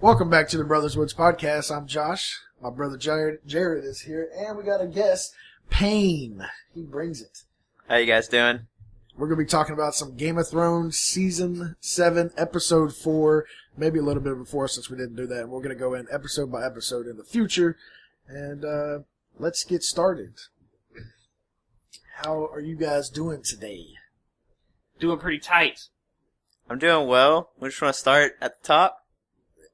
Welcome back to the Brothers Woods podcast. I'm Josh. My brother Jared is here, and we got a guest, Payne. He brings it. How you guys doing? We're going to be talking about some Game of Thrones Season 7, Episode 4, maybe a little bit before since we didn't do that. And we're going to go in episode by episode in the future. And let's get started. How are you guys doing today? Doing pretty tight. I'm doing well. We just want to start at the top.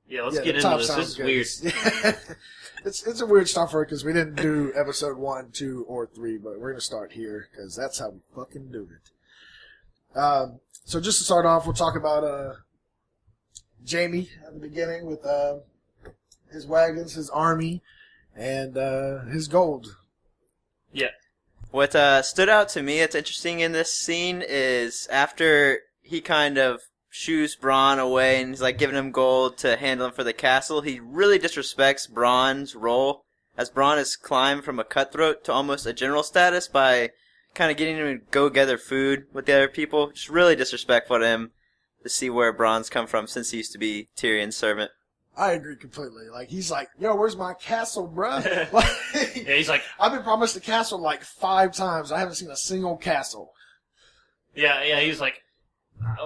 Yeah, let's get into this. This is weird. It's a weird start for it because we didn't do episode 1, 2, or 3, but we're going to start here because that's how we fucking do it. So just to start off, we'll talk about Jamie at the beginning with his wagons, his army, and his gold. Yeah. What stood out to me that's interesting in this scene is after he kind of shoos Bronn away and he's like giving him gold to handle him for the castle, he really disrespects Bronn's role, as Bronn has climbed from a cutthroat to almost a general status by kind of getting him to go gather food with the other people. Just really disrespectful to him to see where Bronn's come from since he used to be Tyrion's servant. I agree completely. Like, he's like, yo, where's my castle, bruh? Yeah, he's like, I've been promised a castle like 5 times. I haven't seen a single castle. Yeah, he's like,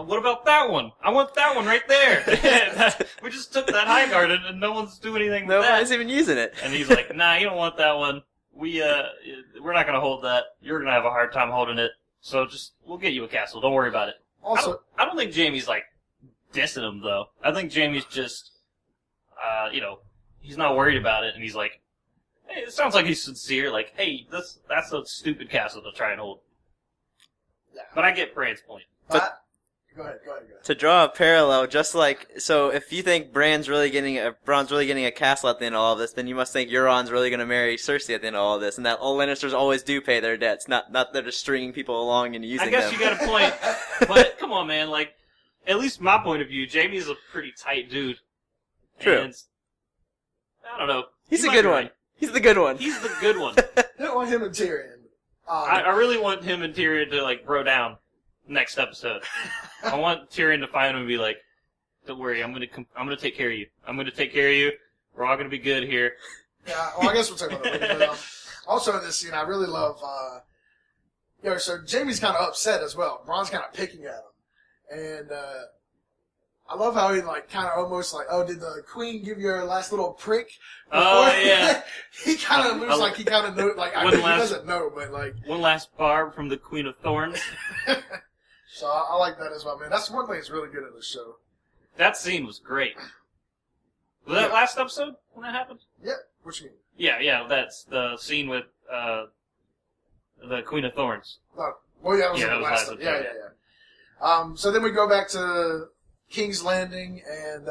what about that one? I want that one right there. We just took that high garden and no one's doing anything with that. Nobody's even using it. And he's like, nah, you don't want that one. We're not gonna hold that. You're gonna have a hard time holding it. So we'll get you a castle. Don't worry about it. Also, I don't think Jamie's like dissing him though. I think Jamie's just, he's not worried about it, and he's like, hey, it sounds like he's sincere. Like, hey, that's a stupid castle to try and hold. Yeah. But I get Brand's point. But Go ahead. To draw a parallel, just like, so if you think Bronn's really getting a castle at the end of all of this, then you must think Euron's really going to marry Cersei at the end of all of this, and that all Lannisters always do pay their debts, not they're just stringing people along and using them. I guess you got a point, but come on, man, like, at least my point of view, Jaime's a pretty tight dude. True. And, I don't know. He's a good one. Right. He's the good one. He's the good one. I don't want him and Tyrion. I really want him and Tyrion to, like, bro down next episode. I want Tyrion to find him and be like, don't worry, I'm gonna take care of you. I'm gonna take care of you. We're all gonna be good here. Yeah, well, I guess we'll talk about that later. But, also in this scene, I really love, so Jamie's kind of upset as well. Bronn's kind of picking at him. And, I love how he, like, kind of almost like, oh, did the queen give you her last little prick? Before? Oh, yeah. He kind of looks like he kind of knows, like, I mean, he doesn't know, but, like. One last barb from the Queen of Thorns. So I like that as well, man. That's one thing that's really good in this show. That scene was great. Was that last episode when that happened? Yeah. What you mean? Yeah. That's the scene with the Queen of Thorns. Oh, well, yeah, that was the last episode. Yeah. So then we go back to King's Landing and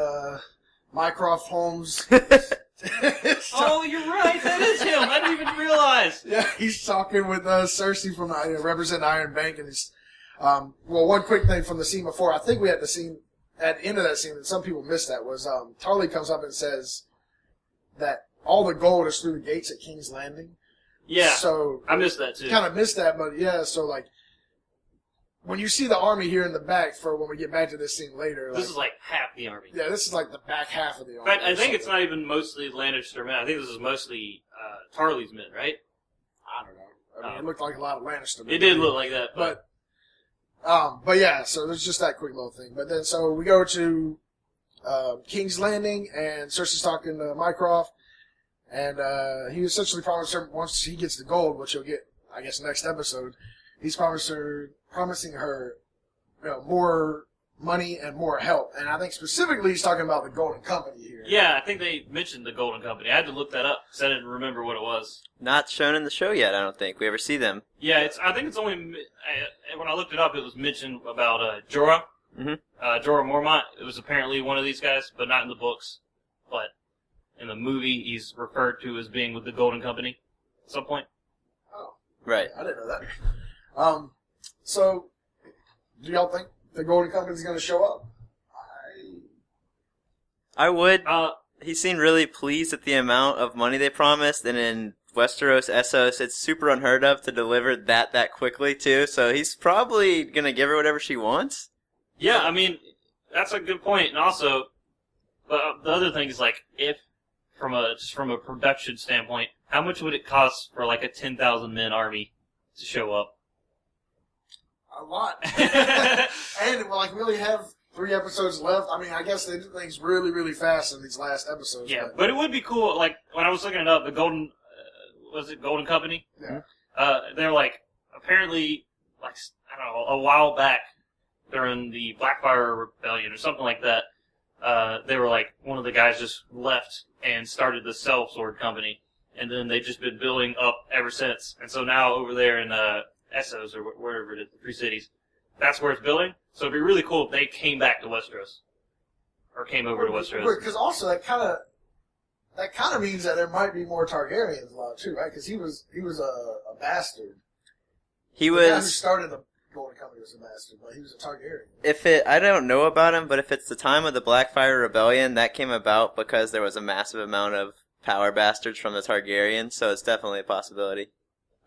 Mycroft Holmes. Oh, you're right. That is him. I didn't even realize. Yeah, he's talking with Cersei from representing Iron Bank, and he's. One quick thing from the scene before. I think we had the scene at the end of that scene, and some people missed that, was Tarly comes up and says that all the gold is through the gates at King's Landing. Yeah, so I missed that too. Kind of missed that, but yeah. So like, when you see the army here in the back for when we get back to this scene later, this is like half the army. Yeah, this is like the back half of the army. In fact, I think it's not even mostly Lannister men. I think this is mostly Tarly's men, right? I don't know. I mean, it looked like a lot of Lannister men. It did look like that, but yeah, so there's just that quick little thing. But then, so we go to King's Landing, and Cersei's talking to Mycroft, and he essentially promised her once he gets the gold, which he'll get, I guess, next episode. He's promising her, more money and more help. And I think specifically he's talking about the Golden Company here. Yeah, I think they mentioned the Golden Company. I had to look that up because I didn't remember what it was. Not shown in the show yet, I don't think. We ever see them. Yeah, I think it's only, when I looked it up, it was mentioned about Jorah. Mm-hmm. Jorah Mormont. It was apparently one of these guys, but not in the books. But in the movie, he's referred to as being with the Golden Company at some point. Oh. Right. I didn't know that. So, do y'all think the Golden Company's going to show up? I would. He seemed really pleased at the amount of money they promised, and in Westeros, Essos, it's super unheard of to deliver that quickly, too, so he's probably going to give her whatever she wants. Yeah, I mean, that's a good point, and also, But the other thing is like, if from a production standpoint, how much would it cost for like a 10,000 men army to show up? A lot. And like we only have 3 episodes left. I mean, I guess they do things really, really fast in these last episodes. Yeah, but it would be cool. Like when I was looking it up, the Golden was it Golden Company? Yeah. They're like apparently like I don't know a while back during the Blackfire Rebellion or something like that. They were like one of the guys just left and started the Sellsword Company, and then they've just been building up ever since. And so now over there in Essos or wherever it is, the 3 cities, that's where it's building. So it'd be really cool if they came back to Westeros or came over to Westeros. Because also that kind of means that there might be more Targaryens allowed too, right? Because he was a bastard. He The guy who was. started the Golden Company was a bastard, but he was a Targaryen. I don't know about him, but if it's the time of the Blackfire Rebellion, that came about because there was a massive amount of power bastards from the Targaryens, so it's definitely a possibility.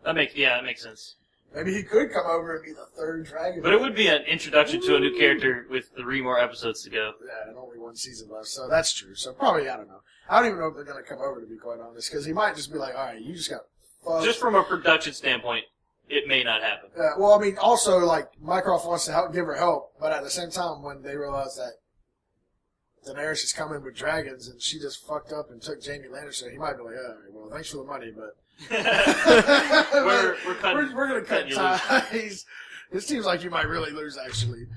That makes sense. Maybe he could come over and be the 3rd dragon. But it would be an introduction to a new character with 3 more episodes to go. Yeah, and only 1 season left, so that's true. So probably, I don't know. I don't even know if they're going to come over, to be quite honest, because he might just be like, all right, you just got fucked. Just from a production standpoint, it may not happen. Well, I mean, also, like, Mycroft wants to give her help, but at the same time, when they realize that Daenerys is coming with dragons and she just fucked up and took Jaime Lannister, he might be like, all right, well, thanks for the money, but... we're going to cut ties. It seems like you might really lose, actually.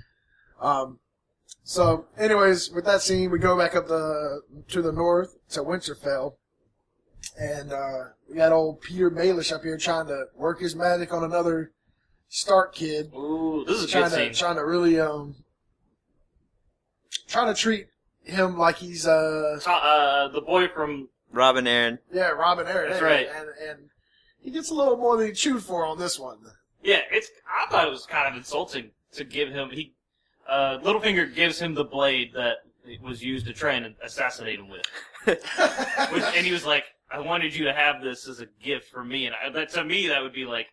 So, anyways, with that scene, we go back up to the north, to Winterfell. And we got old Peter Baelish up here trying to work his magic on another Stark kid. Ooh, this is a good scene. Trying to really trying to treat him like he's the boy from Robin Aaron. Yeah, Robin Aaron. That's right. And he gets a little more than he chewed for on this one. Yeah, I thought it was kind of insulting to give him Littlefinger gives him the blade that was used to try and assassinate him with. And he was like, I wanted you to have this as a gift for me, and to me that would be like,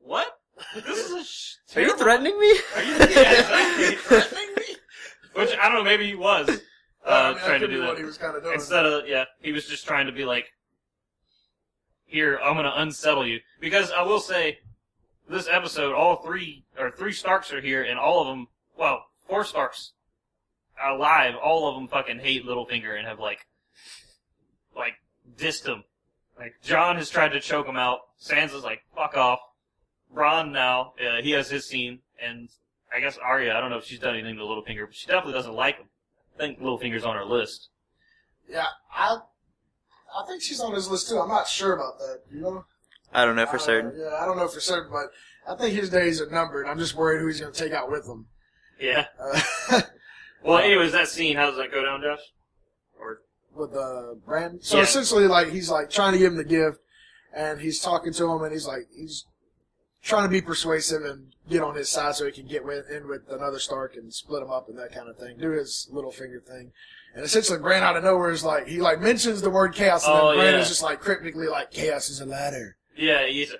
what? This is Are you threatening me? Are you exactly threatening me? Which I don't know, maybe he was trying to do that. What he was kind of doing. Instead of he was just trying to be like, here, I'm gonna unsettle you. Because I will say, this episode, three Starks are here, and all of them, 4 Starks alive, all of them fucking hate Littlefinger and have like dissed him. Like, Jon has tried to choke him out. Sansa's like, fuck off. Bronn now, he has his scene, and I guess Arya, I don't know if she's done anything to Littlefinger, but she definitely doesn't like him. I think Littlefinger's on her list. Yeah, I think she's on his list too. I'm not sure about that, you know? I don't know for certain. Yeah, I don't know for certain, but I think his days are numbered. I'm just worried who he's going to take out with him. Yeah. Well, anyways, that scene, how does that go down, Josh? Or with Brand. So essentially, like, he's like trying to give him the gift, and he's talking to him, and he's trying to be persuasive and get on his side so he can get in with another Stark and split him up and that kind of thing. Do his little finger thing. And essentially, Bran out of nowhere is like, he like mentions the word chaos, and then Bran is just like cryptically like, chaos is a ladder. Yeah, he's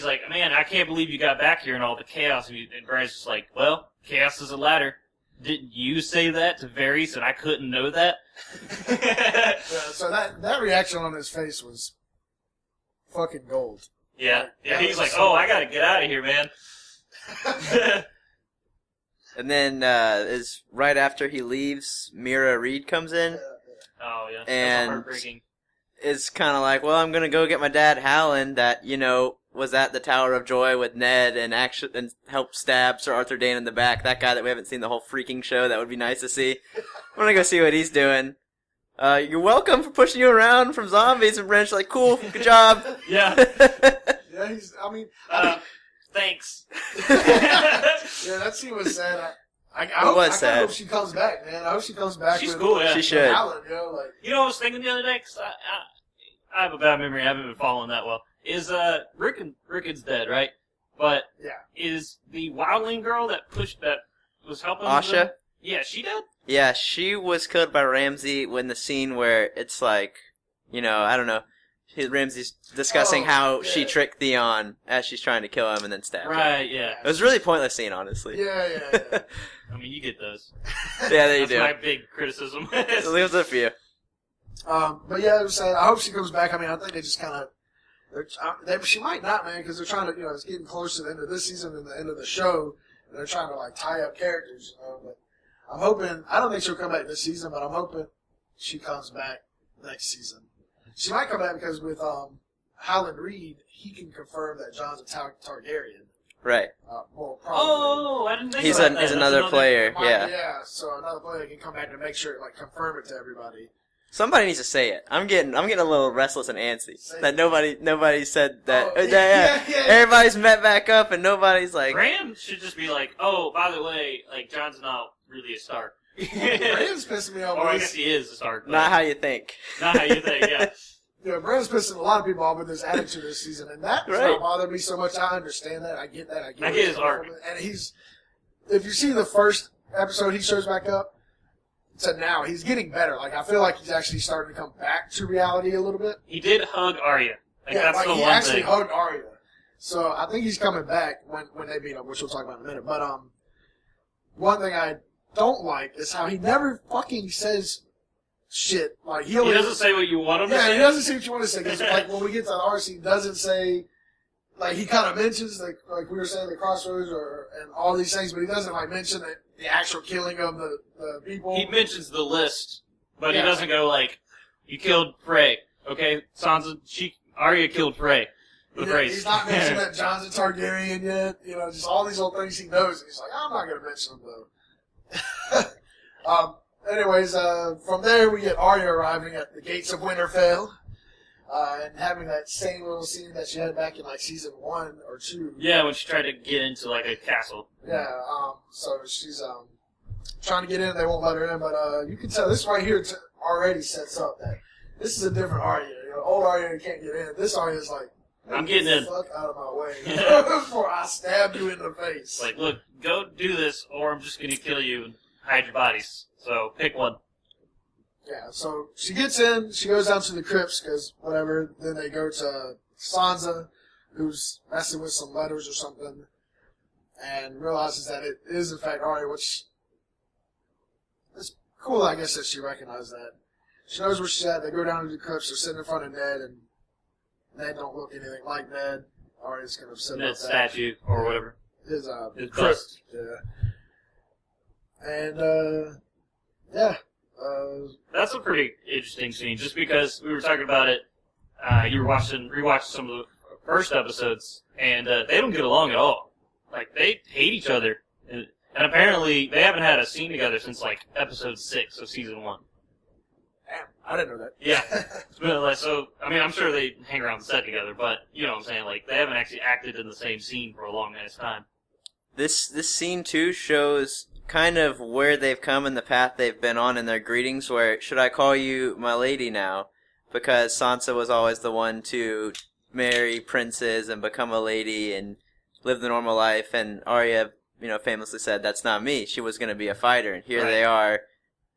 like, man, I can't believe you got back here and all the chaos. And Bran's just like, well, chaos is a ladder. Didn't you say that to Varys and I couldn't know that? Yeah, so that reaction on his face was fucking gold. Yeah, he's like, I gotta get out of here, man. And then is right after he leaves, Mira Reed comes in. Oh yeah, and that's heartbreaking. Is kind of like, well, I'm gonna go get my dad Howland, that was at the Tower of Joy with Ned and helped stab Sir Arthur Dayne in the back. That guy that we haven't seen the whole freaking show. That would be nice to see. I'm gonna go see what he's doing. You're welcome for pushing you around from zombies. And Branch like, cool, good job. Yeah. Yeah, Thanks. Yeah, that scene was sad. I hope she comes back, man. I hope she comes back. She's cool, yeah. She should. Howland, what I was thinking the other day? Cause I have a bad memory. I haven't been following that well. Is Rickon's dead, right? But yeah, is the wildling girl that was helping Asha? Yeah, she dead? Yeah, she was killed by Ramsay when the scene where it's like, I don't know. Ramsey's discussing Oh, how yeah. she tricked Theon as she's trying to kill him and then stab him. Right, yeah. It was a really pointless scene, honestly. Yeah. I mean, you get those. Yeah, there you That's do. my big criticism. So leave it up for you. But yeah, I was saying, I hope she comes back. I mean, I think they just kind of, she might not, man, because they're trying to, it's getting close to the end of this season and the end of the show, and they're trying to like tie up characters, But I'm hoping. I don't think she'll come back this season, but I'm hoping she comes back next season. She might come back because with Howland Reed, he can confirm that Jon's a Targaryen. Right. Well, probably. Oh, I didn't think He's about that. he's That's another player. Yeah. Yeah. So another player can come back to make sure, like, confirm it to everybody. Somebody needs to say it. I'm getting a little restless and antsy Say that it. nobody said that. Oh, yeah. Everybody's met back up and nobody's like. Graham should just be like, oh, by the way, like, Jon's not really a Stark. Brandon's pissing me off. Or I with guess this. he is a Stark. but Not how you think. Not how you think, yeah. Brandon's pissing a lot of people off with his attitude this season, and that does Right. not bother me so much. I understand that. I get that. I get his arc. And if you see the first episode, he shows back up to now, he's getting better. Like, I feel like he's actually starting to come back to reality a little bit. He did hug Arya. Like, that's the he one actually thing. hugged Arya. So I think he's coming back when they meet up, which we'll talk about in a minute. But one thing I don't like is how he never fucking says shit. Like He doesn't say what you want him to Yeah, say. he doesn't say what you want to say. 'Cause, like, when we get to the arc, he doesn't say, like, he kind of mentions, like we were saying, the crossroads and all these things, but he doesn't, like, mention the actual killing of the people. He mentions the list, but Yeah. he doesn't go like, "You killed Frey." Okay, Sansa, Arya killed Frey. He's not mentioning that Jon's a Targaryen yet. Just all these little things he knows. And he's like, I'm not going to mention them, though. Anyways, from there we get Arya arriving at the gates of Winterfell. And having that same little scene that she had back in, like, season 1 or 2. Yeah, when she tried to get into like a castle. Yeah, so she's trying to get in, they won't let her in, but you can tell this right here already sets up that this is a different Arya. Old Arya can't get in. This Arya is like, I'm getting in. Fuck out of my way before I stab you in the face. Like, look, go do this, or I'm just gonna kill you and hide your bodies. So pick one. Yeah, so she gets in, she goes down to the crypts, because whatever, then they go to Sansa, who's messing with some letters or something, and realizes that it is in fact Arya, which is cool, I guess, that she recognized that. She knows where she's at, they go down to the crypts, they're sitting in front of Ned, and Ned don't look anything like Ned. Arya's kind of upset about That that. statue or whatever. His His crypt. bust. Yeah. And, yeah. That's a pretty interesting scene, just because we were talking about it. You were rewatching some of the first episodes, and they don't get along at all. Like, they hate each other, and apparently they haven't had a scene together since like episode 6 of season 1. Damn, I didn't know that. Yeah. It's been like, so, I mean, I'm sure they hang around the set together, but you know what I'm saying? Like, they haven't actually acted in the same scene for a long ass time. This scene too shows kind of where they've come and the path they've been on in their greetings. Where should I call you my lady now? Because Sansa was always the one to marry princes and become a lady and live the normal life, and Arya, famously said that's not me. She was going to be a fighter, and here Right. they are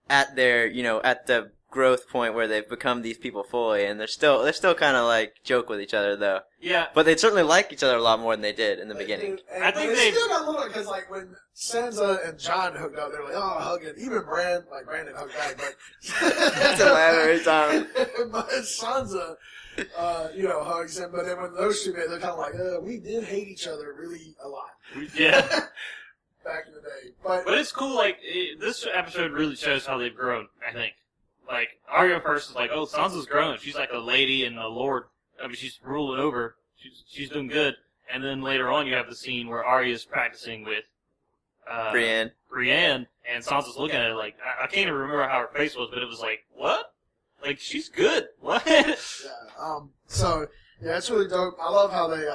at their, at the growth point where they've become these people fully, and they're still kind of like joke with each other though. Yeah. But they certainly like each other a lot more than they did in the beginning. I think they they- still got a little, because like when Sansa and Jon hooked up, they're like, oh, hugging. Even Brandon hugged back, but That's a laugh every time. But Sansa, hugs him. But then when those two met, they're kind of like, we did hate each other really a lot. Yeah. Back in the day, but But it's cool, like, this episode really shows how they've grown, I think. Like, Arya first is like, oh, Sansa's grown. She's like a lady and a lord. I mean, she's ruling over. She's doing good. And then later on, you have the scene where Arya's practicing with Brienne. Brienne, and Sansa's looking at it like, I can't even remember how her face was, but it was like, what? Like, she's good. What? yeah. So yeah, it's really dope. I love how they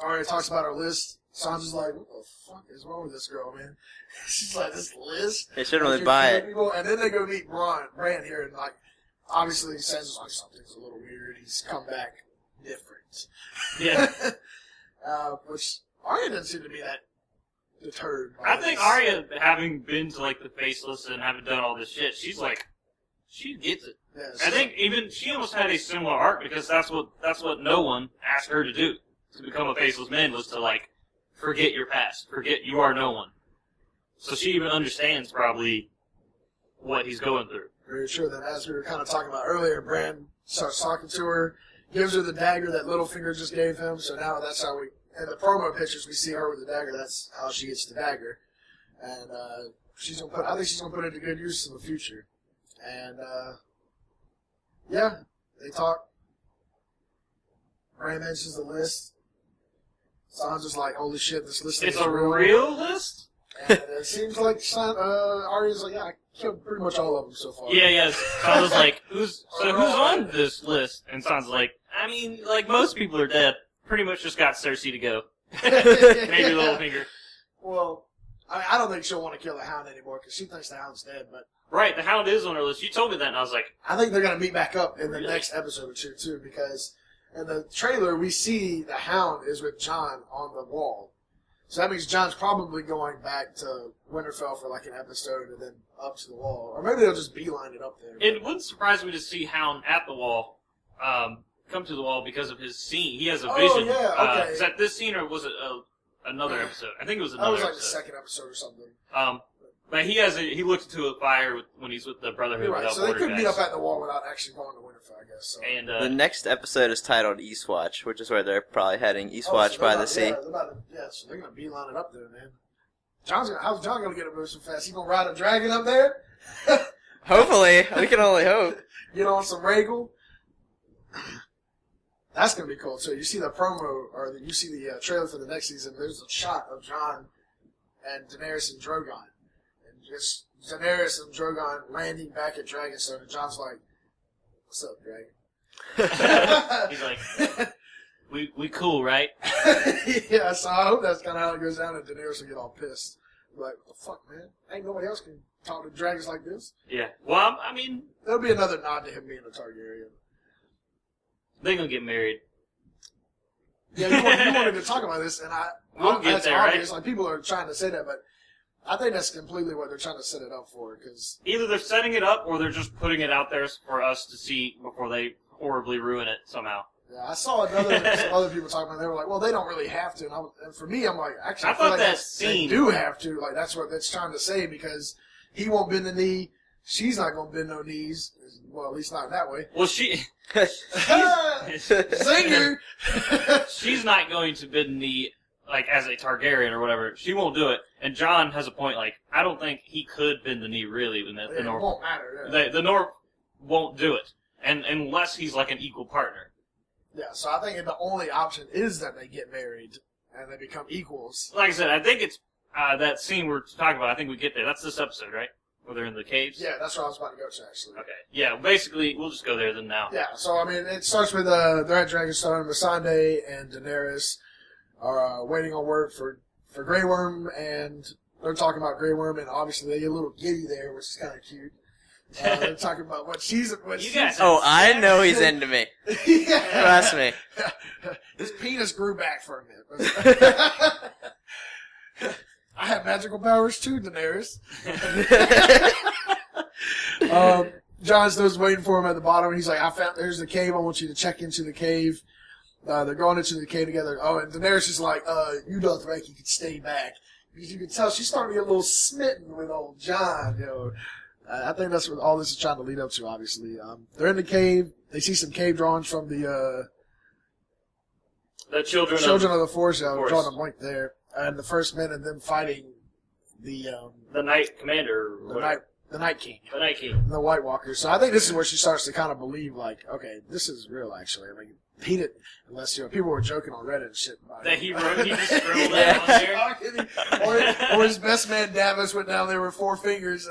Arya talks about her list. Sansa's like, what the fuck is wrong with this girl, man? She's like, this list? They shouldn't Like, really you're buy killing it. people? And then they go meet Bran here, and like, obviously Sansa's like, something's a little weird. He's come back different. Yeah. Which Arya doesn't seem to be that deterred. I think Arya, having been to, like, the Faceless and having done all this shit, she's like, She gets it. Yeah, I think even she almost had a similar arc because that's what no one asked her to do. To become a faceless man was to like forget your past, forget you are no one. So she even understands probably what he's going through. Very sure that as we were kind of talking about earlier, Bran starts talking to her, gives her the dagger that Littlefinger just gave him. So now that's how in the promo pictures we see her with the dagger. That's how she gets the dagger, and I think she's gonna put it to good use in the future. And yeah, they talk. Bran mentions the list. Sansa's like, holy shit, this list is It's a real list? And it seems like Arya's like, yeah, I killed pretty much all of them so far. Yeah. Sansa's like, who's on this list? And Sansa's like, I mean, like most people are dead. Pretty much just got Cersei to go. Maybe Littlefinger. Well, I don't think she'll want to kill the Hound anymore because she thinks the Hound's dead. But Right, the Hound is on her list. You told me that, and I was like, I think they're gonna meet back up in the Really? next episode or two because in the trailer we see the Hound is with Jon on the wall. So that means Jon's probably going back to Winterfell for like an episode and then up to the wall. Or maybe they'll just beeline it up there. it wouldn't surprise me to see Hound at the wall, come to the wall because of his scene. He has a vision. Oh, yeah, okay. Is that this scene or was it another episode? I think it was That another was like episode. the second episode or something. But he looks into a fire when he's with the Brotherhood You're right. without So they Border could meet guys. up at the wall without actually going to Winterfell, I guess. So. And The next episode is titled Eastwatch, which is where they're probably heading. Eastwatch So by they're the about- sea. So they're gonna beeline it up there, man. How's Jon gonna get up there so fast? He gonna ride a dragon up there? Hopefully, we can only hope. Get on some Rhaegal? That's gonna be cool too. You see the promo, or you see the trailer for the next season. There's a shot of Jon and Daenerys and Drogon, and just Daenerys and Drogon landing back at Dragonstone. And Jon's like, "What's up, Dragon?" he's like, we cool, right? Yeah, so I hope that's kind of how it goes down, and Daenerys will get all pissed. Like, what the fuck, man? Ain't nobody else can talk to dragons like this. Yeah. Well, I mean, There'll be another nod to him being a Targaryen. they're gonna get married. Yeah, you wanted to talk about this, and We'll get that's there, obvious. right? Like, people are trying to say that, but I think that's completely what they're trying to set it up for. Because Either they're setting it up or they're just putting it out there for us to see before they horribly ruin it somehow. yeah, I saw some other people talking about it. They were like, well, they don't really have to. And for me, I'm like, actually, I I feel thought like that they scene- do have to. Like, that's what that's trying to say because he won't bend the knee. She's not going to bend no knees. Well, at least not that way. Well, she Zinger! she's not going to bend the knee, like, as a Targaryen or whatever. She won't do it. And Jon has a point, like, I don't think he could bend the knee, really, when It the North... won't matter. Yeah. The North won't do it. And unless he's, like, an equal partner. Yeah, so I think the only option is that they get married and they become equals. Like I said, I think it's that scene we're talking about. I think we get there. That's this episode, right? Where they're in the caves? Yeah, that's what I was about to go to, actually. Okay. Yeah, basically, we'll just go there then now. Yeah, so, I mean, it starts with, they're at Dragonstone. Missandei and Daenerys are waiting on word for Grey Worm, and they're talking about Grey Worm, and obviously they get a little giddy there, which is kind of cute. They're talking about what she's... You guys Oh, I know he's into me. Yeah. Trust me. His penis grew back for a minute. I have magical powers too, Daenerys. Jon Snow's waiting for him at the bottom. He's like, there's the cave. I want you to check into the cave. They're going into the cave together. Oh, and Daenerys is like, you don't think you can stay back. Because you can tell she's starting to get a little smitten with old Jon, you know. I think that's what all this is trying to lead up to, obviously. They're in the cave. They see some cave drawings from the Children of the Forest. I'm Forest. drawing a blank there. And the first men and them fighting the Night Commander. Or whatever. the Night King. The Night King. And the White Walkers. So I think this is where she starts to kind of believe, like, okay, this is real, actually. I mean, he didn't, unless, people were joking on Reddit and shit about That it. he wrote, he just scribbled that on there. or his best man Davos went down there with 4 fingers.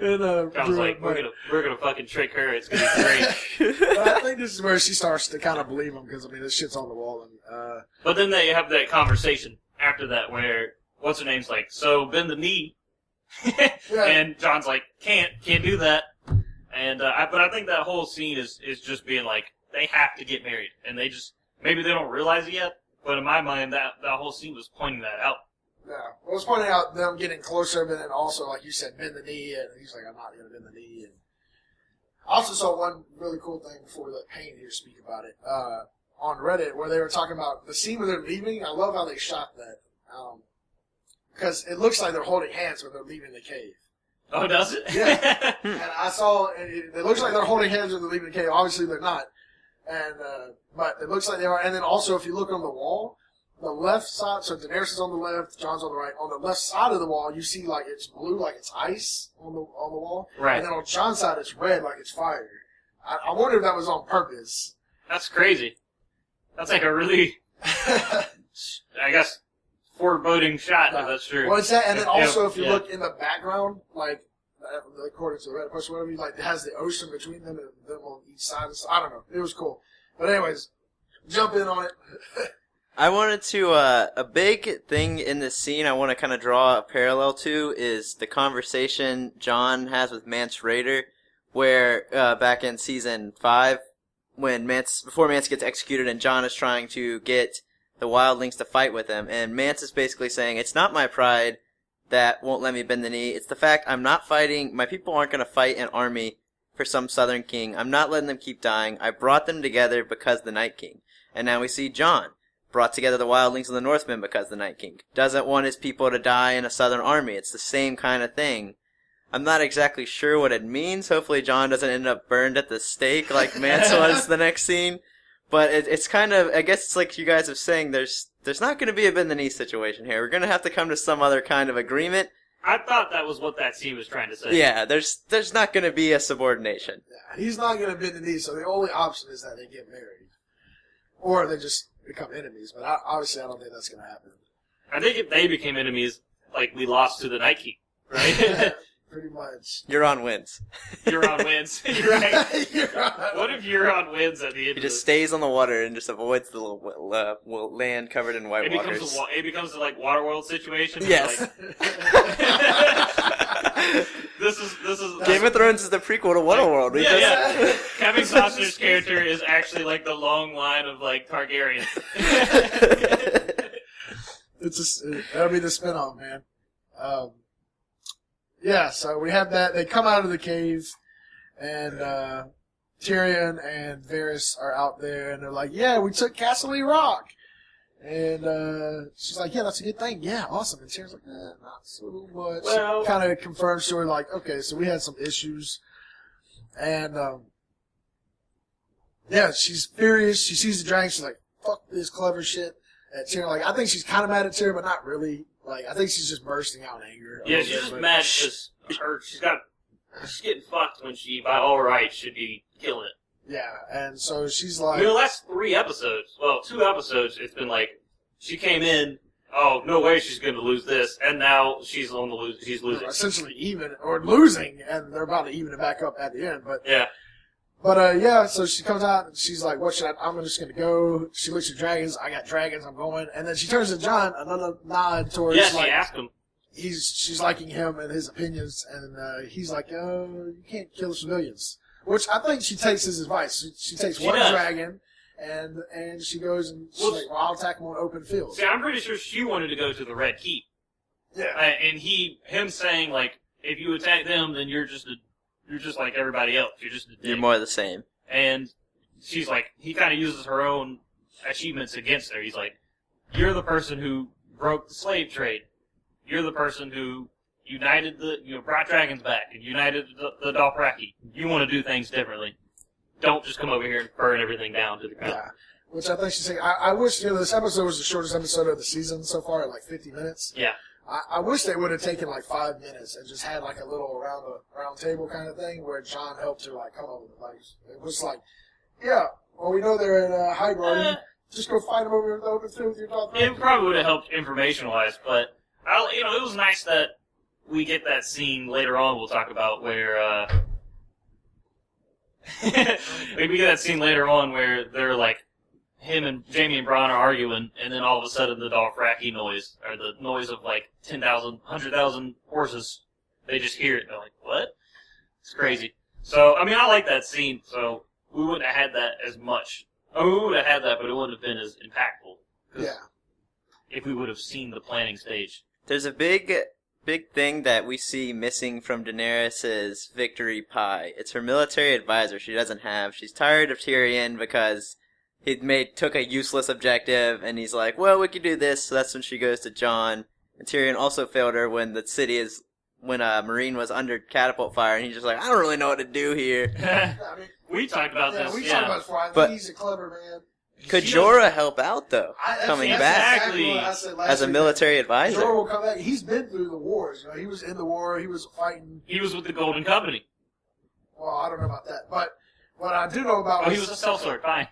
And, I was drew like, it, we're gonna fucking trick her. It's gonna be great. but I think this is where she starts to kind of believe him because, I mean, this shit's on the wall. And But then they have that conversation after that where what's her name's like, so bend the knee, and John's like, can't do that. And but I think that whole scene is just being like, they have to get married, and they just maybe they don't realize it yet. But in my mind, that whole scene was pointing that out. Yeah. Well, it's pointing out them getting closer, but then also, like you said, bend the knee, and he's like, I'm not going to bend the knee. And I also saw one really cool thing before we let Payne here speak about it on Reddit, where they were talking about the scene where they're leaving. I love how they shot that. Because it looks like they're holding hands when they're leaving the cave. Oh, does it? Yeah. And I saw, it looks like they're holding hands when they're leaving the cave. Obviously, they're not. And but it looks like they are. And then also, if you look on the wall, the left side, so Daenerys is on the left, Jon's on the right. On the left side of the wall, you see like it's blue, like it's ice on the wall. Right. And then on Jon's side, it's red, like it's fire. I wonder if that was on purpose. That's crazy. That's like a really, I guess, foreboding shot, if that's true. Well, it's that, and then also if you Yeah. look in the background, like according to the Reddit post, whatever, like it has the ocean between them and them on each side. I don't know. It was cool. But anyways, jump in on it. I wanted to, a big thing in this scene I want to kind of draw a parallel to is the conversation Jon has with Mance Rayder, where, back in season 5, when before Mance gets executed and Jon is trying to get the wildlings to fight with him, and Mance is basically saying, it's not my pride that won't let me bend the knee, it's the fact I'm not fighting, my people aren't going to fight an army for some southern king, I'm not letting them keep dying, I brought them together because the Night King. And now we see Jon brought together the wildlings and the Northmen because the Night King doesn't want his people to die in a southern army. It's the same kind of thing. I'm not exactly sure what it means. Hopefully Jon doesn't end up burned at the stake like Mance was the next scene. But it's kind of, I guess it's like you guys are saying, there's not going to be a bend the knee situation here. We're going to have to come to some other kind of agreement. I thought that was what that scene was trying to say. Yeah, there's not going to be a subordination. Yeah, he's not going to bend the knee, so the only option is that they get married. Or they just become enemies, but obviously I don't think that's going to happen. I think if they became enemies, like, we lost to the Night King, right? Pretty much. Euron wins. Euron wins. You're right. Euron. What if Euron wins at the end He of just this? stays on the water and just avoids the little land covered in white waters. It becomes a, like, Waterworld situation. Yes. Like, this is Game of Thrones is the prequel to Waterworld. Yeah. Kevin Costner's character is actually like the long line of like Targaryen. That'll be the spinoff, man. Yeah, so we have that. They come out of the cave, and Tyrion and Varys are out there, and they're like, "Yeah, we took Castle Rock." And she's like, "Yeah, that's a good thing. Yeah, awesome." And Tyrion's like, "Not so much." Well, kind of confirms to her, like, "Okay, so we had some issues." And yeah, she's furious. She sees the dragon. She's like, "Fuck this clever shit." And Tyrion, like, I think she's kind of mad at Tyrion, but not really. Like, I think she's just bursting out in anger. yeah, she's just mad because she's getting fucked when she, by all rights, should be killing it. Yeah, and so she's like, I mean, the last 3 episodes, well, 2 episodes, it's been like, she came in, oh, no way she's going to lose this, and now she's on the lose. She's losing. essentially even, or losing, and they're about to even it back up at the end. But Yeah. Yeah, so she comes out and she's like, "What should I'm just gonna go." She looks at dragons. I got dragons. I'm going. And then she turns to Jon, another nod towards Yeah, she like asked him. she's liking him and his opinions, and he's like, "Oh, you can't kill civilians." Which I think she takes his advice. She takes She one does. dragon, and she goes and she's like, "Well, I'll attack him on open fields." See, I'm pretty sure she wanted to go to the Red Keep. Yeah. And him saying, like, if you attack them, then you're just like everybody else. You're just a dick. You're more the same. And she's like, he kind of uses her own achievements against her. He's like, you're the person who broke the slave trade. You're the person who united brought dragons back and united the Dothraki. You want to do things differently. Don't just come over here and burn everything down to the ground. Yeah. Which I think she's saying, I wish, this episode was the shortest episode of the season so far, at like 50 minutes. Yeah. I wish they would have taken like 5 minutes and just had like a little round table kind of thing where Jon helped her like come up with advice. It was like, yeah, well, we know they're in High Garden. Just go fight them over in the open field with your dog. It probably would have helped information-wise, but it was nice that we get that scene later on. We'll talk about where we get that scene later on where they're like, him and Jaime and Bronn are arguing, and then all of a sudden the Dothraki noise, or the noise of like 10,000, 100,000 horses, they just hear it. They're like, what? It's crazy. So, I mean, I like that scene, so we wouldn't have had that as much. I mean, we would have had that, but it wouldn't have been as impactful. Yeah. If we would have seen the planning stage There's a big thing that we see missing from Daenerys' victory pie. It's her military advisor she doesn't have. She's tired of Tyrion because he took a useless objective, and he's like, well, we could do this, so that's when she goes to Jon. And Tyrion also failed her when Marine was under catapult fire, and he's just like, I don't really know what to do here. I mean, We talked about this. we talked about it before. I think But- he's a clever man. Could Jorah help out, though, coming That's back exactly what I said last as a week. military advisor? Jorah will come back. He's been through the wars. You know, he was in the war. He was fighting. He was with the Golden Company. Well, I don't know about that, but what I do know about Oh, he was a sellsword. Fine.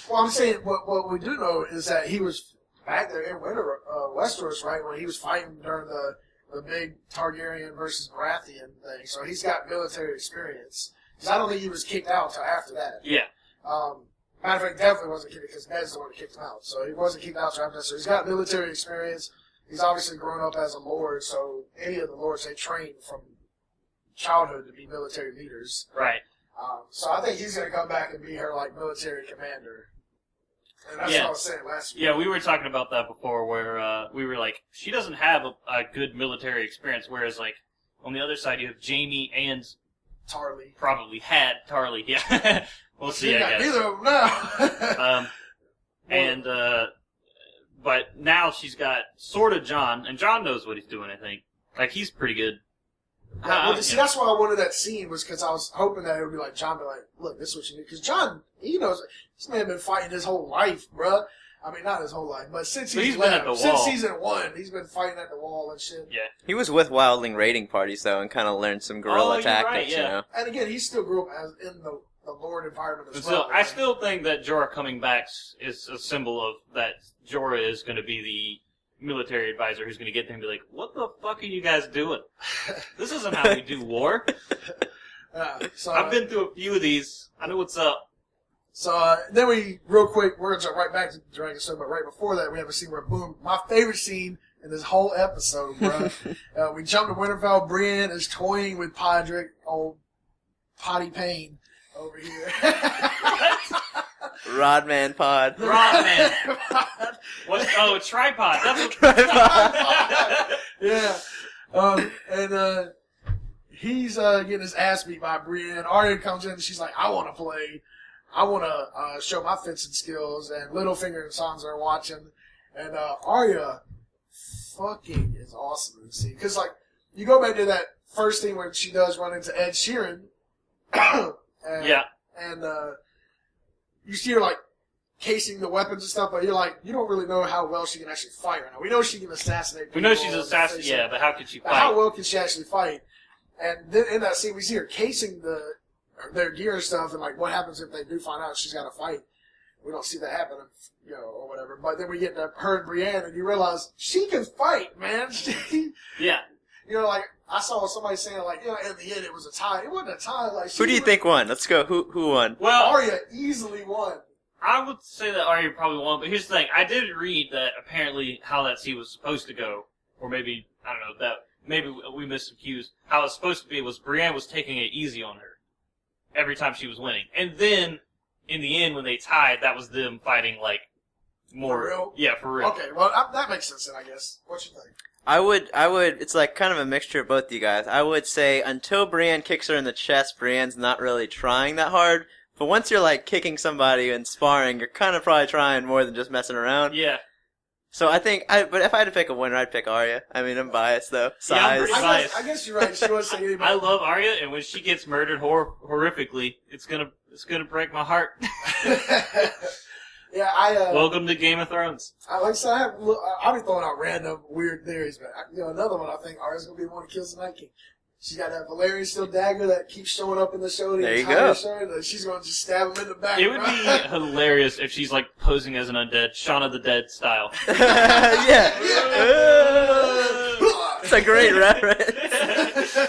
well, I'm saying what we do know is that he was back there in Westeros, right, when he was fighting during the big Targaryen versus Baratheon thing. So he's got military experience. Because I don't think he was kicked out until after that. Yeah. Matter of fact, definitely wasn't kicked because Ned's the one that kicked him out. So he wasn't kicked out until after that. So he's got military experience. He's obviously grown up as a lord. So any of the lords, they train from childhood to be military leaders. Right. So I think he's going to come back and be her like military commander. And that's what I was saying last week. Yeah, we were talking about that before, where we were like, she doesn't have a good military experience, whereas like on the other side you have Jaime and Tarly. probably had Tarly. Yeah, we'll see. I guess. Neither of them now. But now she's got sort of Jon, and Jon knows what he's doing. I think like he's pretty good. See, that's why I wanted that scene, was because I was hoping that it would be like Jon be like, look, this is what you need. Because Jon, he knows, this man been fighting his whole life, bruh. I mean, not his whole life, but since But he's been at left, the since wall. season 1, he's been fighting at the wall and shit. Yeah. He was with wildling raiding parties, though, and kind of learned some guerrilla you're tactics, right, yeah. you know? And again, he still grew up in the Lord environment as So well. I still think that Jorah coming back is a symbol of that Jorah is going to be the military advisor who's going to get them to be like, what the fuck are you guys doing? This isn't how we do war. So, I've been through a few of these. I know what's up. So then we, real quick, we're going to jump right back to Dragon Stone, but right before that, we have a scene where, boom, my favorite scene in this whole episode, bro. We jump to Winterfell. Brienne is toying with Podrick, old Potty Payne over here. Rodman pod. Rodman. What? Oh, a tripod. That's what Yeah. And he's getting his ass beat by Brienne. Arya comes in and she's like, I want to play. I want to show my fencing skills. And Littlefinger and Sansa are watching. And Arya fucking is awesome to see. Because, like, you go back to that first thing when she does run into Ed Sheeran. And, Yeah. And you see her, like, casing the weapons and stuff, but you're like, you don't really know how well she can actually fight right now. We know she can assassinate people. We know she's assassin. Yeah, but how could she But how fight? well can she actually fight? And then in that scene, we see her casing their gear and stuff, and like, what happens if they do find out she's got to fight? We don't see that happen, you know, or whatever. But then we get to her and Brienne, and you realize she can fight, man. She, Yeah. you know, like, I saw somebody saying, like, you know, in the end it was a tie. It wasn't a tie. Like, Who do you think won? Let's go. Who won? Well, Arya easily won. I would say that Arya probably won, but here's the thing. I did read that apparently how that scene was supposed to go, or maybe, I don't know, that maybe we missed some cues. How it was supposed to be was Brienne was taking it easy on her every time she was winning. And then, in the end, when they tied, that was them fighting, like, more. For real? Yeah, for real. Okay, well, that makes sense then, I guess. What you think? I would, it's like kind of a mixture of both you guys. I would say until Brienne kicks her in the chest, Brienne's not really trying that hard. But once you're like kicking somebody and sparring, you're kind of probably trying more than just messing around. Yeah. So I think, but if I had to pick a winner, I'd pick Arya. I mean, I'm biased though. Yeah, I'm Size. pretty biased. I guess you're right. She was saying I love Arya, and when she gets murdered horrifically, it's gonna break my heart. Yeah, I Welcome to Game of Thrones. like I said, I'll be throwing out random weird theories, but you know, another one I think Arya's gonna be the one who kills the Night King. She's got that Valerian steel dagger that keeps showing up in the show. There you go. Show, she's gonna just stab him in the back. It would be hilarious if she's like posing as an undead, Shaun of the Dead style. Yeah. It's a great reference.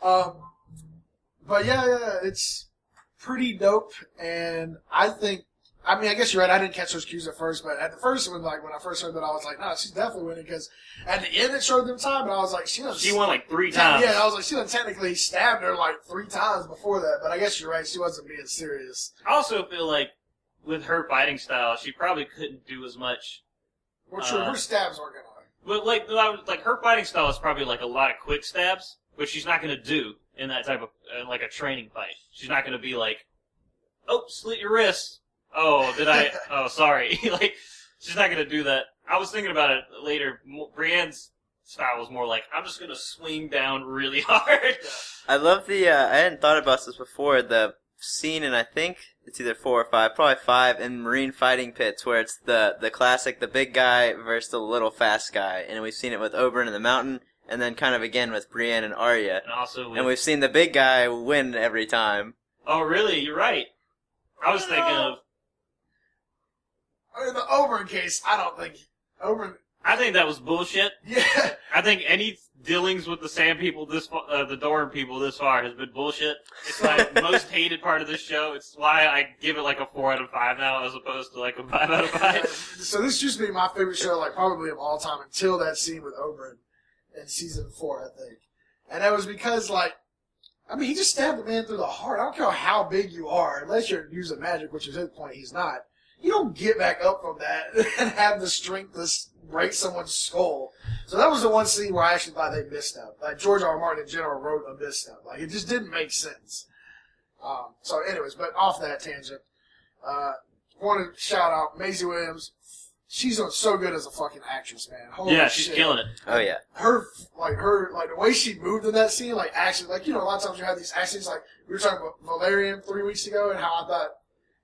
But yeah, it's pretty dope, and I think. I mean, I guess you're right. I didn't catch those cues at first, but at the first one, like when I first heard that, I was like, "No, she's definitely winning." Because at the end, it showed them time, and I was like, "She won like 3 times. Yeah, I was like, she done technically stabbed her like 3 times before that. But I guess you're right. She wasn't being serious. I also feel like with her fighting style, she probably couldn't do as much. Well, true, her stabs aren't gonna. But like her fighting style is probably like a lot of quick stabs, which she's not going to do in that type of like a training fight. She's not going to be like, oh, slit your wrist. Oh, did I? Oh, sorry. Like, she's not going to do that. I was thinking about it later. Brienne's style was more like, I'm just going to swing down really hard. I love the, I hadn't thought about this before, the scene, and I think it's either 4 or 5, probably 5, in Marine fighting pits, where it's the classic, the big guy versus the little fast guy. And we've seen it with Oberyn in the mountain, and then kind of again with Brienne and Arya. And also and we've seen the big guy win every time. Oh, really? You're right. I was thinking of... In the Oberyn case, I don't think... Oberyn... I think that was bullshit. Yeah. I think any dealings with the Sand people this the Doran people this far has been bullshit. It's my most hated part of this show. It's why I give it like a 4 out of 5 now as opposed to like a 5 out of 5. So this used to be my favorite show, like probably of all time, until that scene with Oberyn in season 4, I think. And that was because, like, I mean, he just stabbed the man through the heart. I don't care how big you are, unless you're using magic, which is his point, he's not. You don't get back up from that and have the strength to break someone's skull. So that was the one scene where I actually thought they missed out. Like, George R. R. Martin in general wrote a misstep. Like, it just didn't make sense. So anyways, but off that tangent, want to shout out Maisie Williams. She's so good as a fucking actress, man. Holy yeah, she's shit. killing it. Oh, yeah. Her, the way she moved in that scene, like, action, like, you know, a lot of times you have these actions, like, we were talking about Valerian 3 weeks ago and how I thought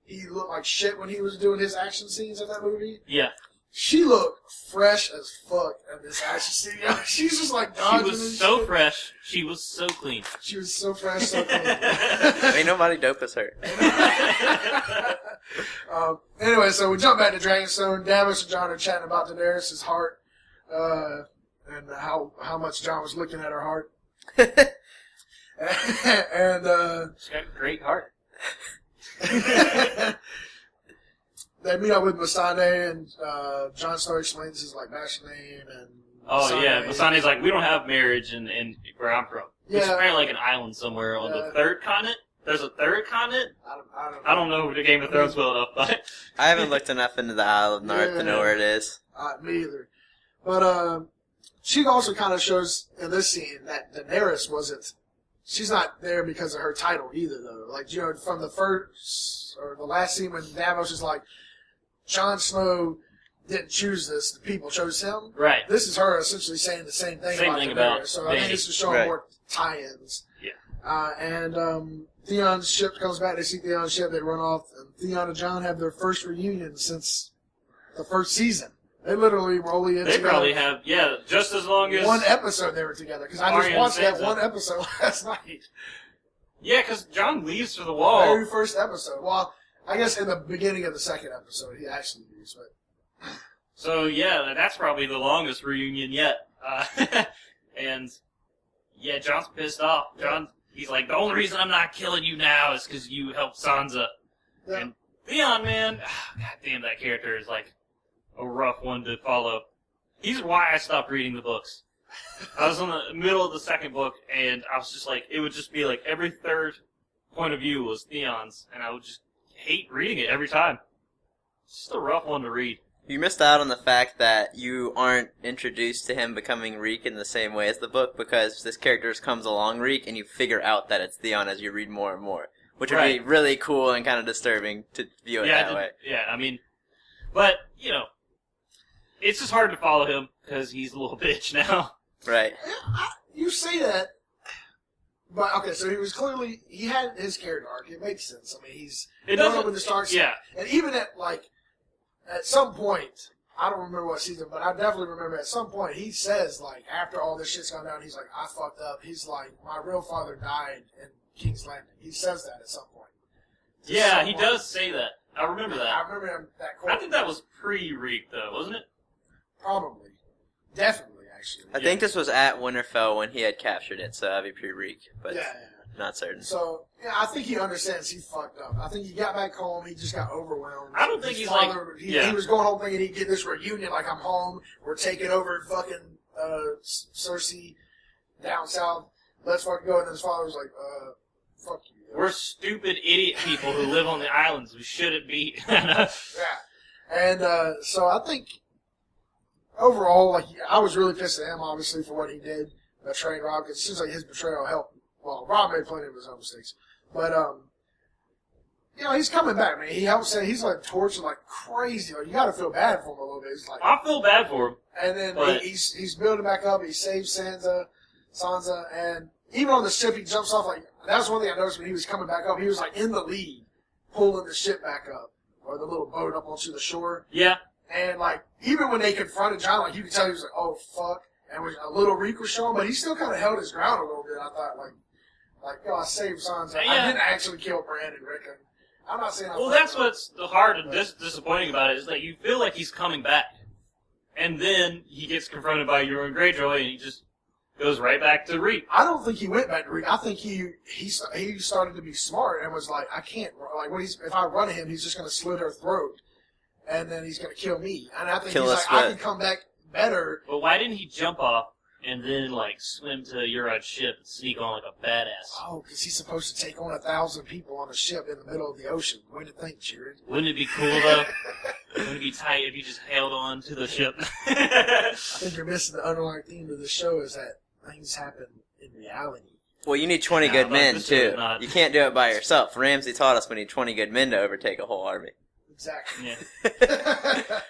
he looked like shit when he was doing his action scenes in that movie. Yeah. She looked fresh as fuck in this action scene. She's just like dodging. She was so shit. Fresh. She was so clean. She was so fresh, so clean. Ain't nobody dope as her. Anyway, so we jump back to Dragonstone. Davos and Jon are chatting about Daenerys' heart, and how much Jon was looking at her heart. And she's got a great heart. They meet up with Missandei, and Jon Snow explains his like bashing name and. Oh yeah, Missandei's like, we don't have marriage in where I'm from. Yeah. It's apparently like an island somewhere on the third continent. There's a third continent. I don't know the Game of Thrones well enough, but I haven't looked enough into the Isle of North to know where it is. Me either. But she also kind of shows in this scene that Daenerys wasn't. She's not there because of her title either, though. Like, you know, from the first or the last scene when Davos is like, Jon Snow didn't choose this; the people chose him. Right. This is her essentially saying the same thing about Daenerys. So I think this is showing more tie-ins. Yeah. And Theon's ship comes back. They see Theon's ship. They run off. And Theon and Jon have their first reunion since the first season. They literally were only in They together. probably have, just as long as... One episode they were together, because I just watched that one episode last night. Yeah, because Jon leaves for the wall. The very first episode. Well, I guess in the beginning of the second episode he actually leaves, but... So, yeah, that's probably the longest reunion yet. And, yeah, Jon's pissed off. He's like, the only reason I'm not killing you now is because you helped Sansa. Yeah. And Theon, man, god damn, that character is like... a rough one to follow. He's why I stopped reading the books. I was in the middle of the second book, and I was just like, it would just be like every third point of view was Theon's, and I would just hate reading it every time. It's just a rough one to read. You missed out on the fact that you aren't introduced to him becoming Reek in the same way as the book, because this character comes along Reek, and you figure out that it's Theon as you read more and more, which would be really cool and kind of disturbing to view it that way. Yeah, I mean, but, you know, it's just hard to follow him because he's a little bitch now. Right. You say that, but okay, so he had his character arc. It makes sense. I mean, he's growing up with the Starks. Yeah. And even at some point, I don't remember what season, but I definitely remember at some point he says, like, after all this shit's gone down, he's like, I fucked up. He's like, my real father died in King's Landing. He says that at some point. Yeah, he does say that. I remember that. I remember him that quote. I think that was pre-Reek, though, wasn't it? Probably. Definitely, actually. I think this was at Winterfell when he had captured it, so that'd be pre-Reek, but not certain. So, yeah, I think he understands he fucked up. I think he got back home, he just got overwhelmed. I don't think he was going home thinking he'd get this reunion, like, I'm home, we're taking over fucking Cersei down south, let's fucking go. And then his father was like, fuck you. We're stupid idiot people who live on the islands. We shouldn't be. Yeah. And so I think overall, like, I was really pissed at him, obviously, for what he did, betraying Rob, because it seems like his betrayal helped. Well, Rob made plenty of his own mistakes. But, he's coming back, man. He helps say he's like tortured like crazy. Like, you got to feel bad for him a little bit. He's like, I feel bad for him. and then he's building back up. He saves Sansa, and even on the ship, he jumps off. Like, that's one thing I noticed when he was coming back up. He was like in the lead, pulling the ship back up, or the little boat up onto the shore. Yeah. And like, even when they confronted John, like, you could tell he was like, oh fuck, and a little reek was showing, but he still kind of held his ground a little bit. I thought I saved Sansa. Yeah. I didn't actually kill Brandon Rickon. I'm not saying. Well, that's what's hard and disappointing about it is that you feel like he's coming back, and then he gets confronted by Euron Greyjoy, and he just goes right back to Reed. I don't think he went back to Reed. I think he started to be smart and was like, I can't, like, if I run him, he's just going to slit her throat, and then he's going to kill me. And I think he's like, I can come back better. But why didn't he jump off and then, like, swim to Euron's ship and sneak on like a badass? Oh, because he's supposed to take on 1,000 people on a ship in the middle of the ocean. Way to think, Jared. Wouldn't it be cool, though? Wouldn't it be tight if you just held on to the ship? I think you're missing the underlying theme of the show is that things happen in reality. Well, you need 20 good men, too. You can't do it by yourself. Ramsay taught us we need 20 good men to overtake a whole army. Exactly. Yeah.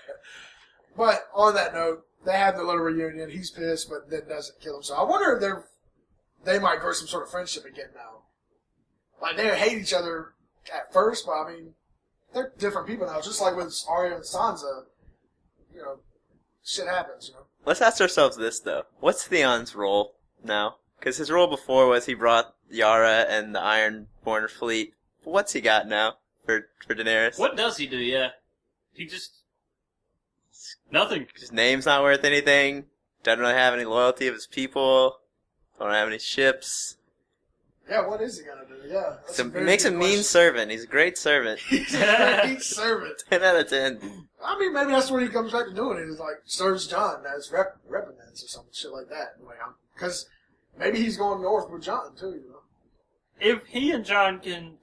But on that note, they have the little reunion. He's pissed, but then doesn't kill him. So I wonder if they might grow some sort of friendship again now. Like, they hate each other at first, but I mean, they're different people now. Just like with Arya and Sansa, shit happens, Let's ask ourselves this, though. What's Theon's role now? Because his role before was he brought Yara and the Ironborn fleet. What's he got now for Daenerys? What does he do, yeah? He just... Nothing. His name's not worth anything. Doesn't really have any loyalty of his people. Don't have any ships. Yeah, what is he gonna do? Yeah. So he makes a mean servant. He's a great servant. He's a great servant. 10 out of 10. I mean, maybe that's what he comes back to doing. Is like serves John as reprimands or some shit like that. Because maybe he's going north with John too. If he and John can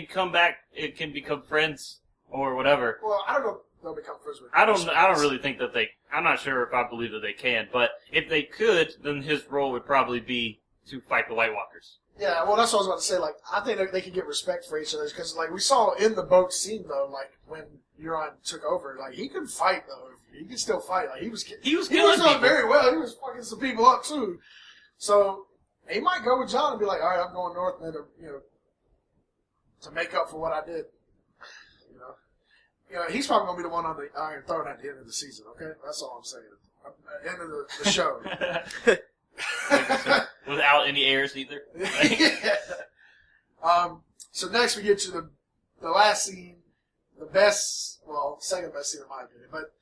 come back, it can become friends or whatever. Well, I don't know. They'll become friends with. I don't really think that they. I'm not sure if I believe that they can, but if they could, then his role would probably be to fight the White Walkers. Yeah, well, that's what I was about to say. Like, I think they could get respect for each other because, like, we saw in the boat scene though, like when Euron took over, like he could fight though. He could still fight. Like he was doing very well. He was fucking some people up too. So he might go with John and be like, all right, I'm going north, man, to make up for what I did. He's probably going to be the one on the Iron Throne at the end of the season, okay? That's all I'm saying. At the end of the show. Without any heirs either. Yeah. So next we get to the last scene, the best, well, second best scene in my opinion, but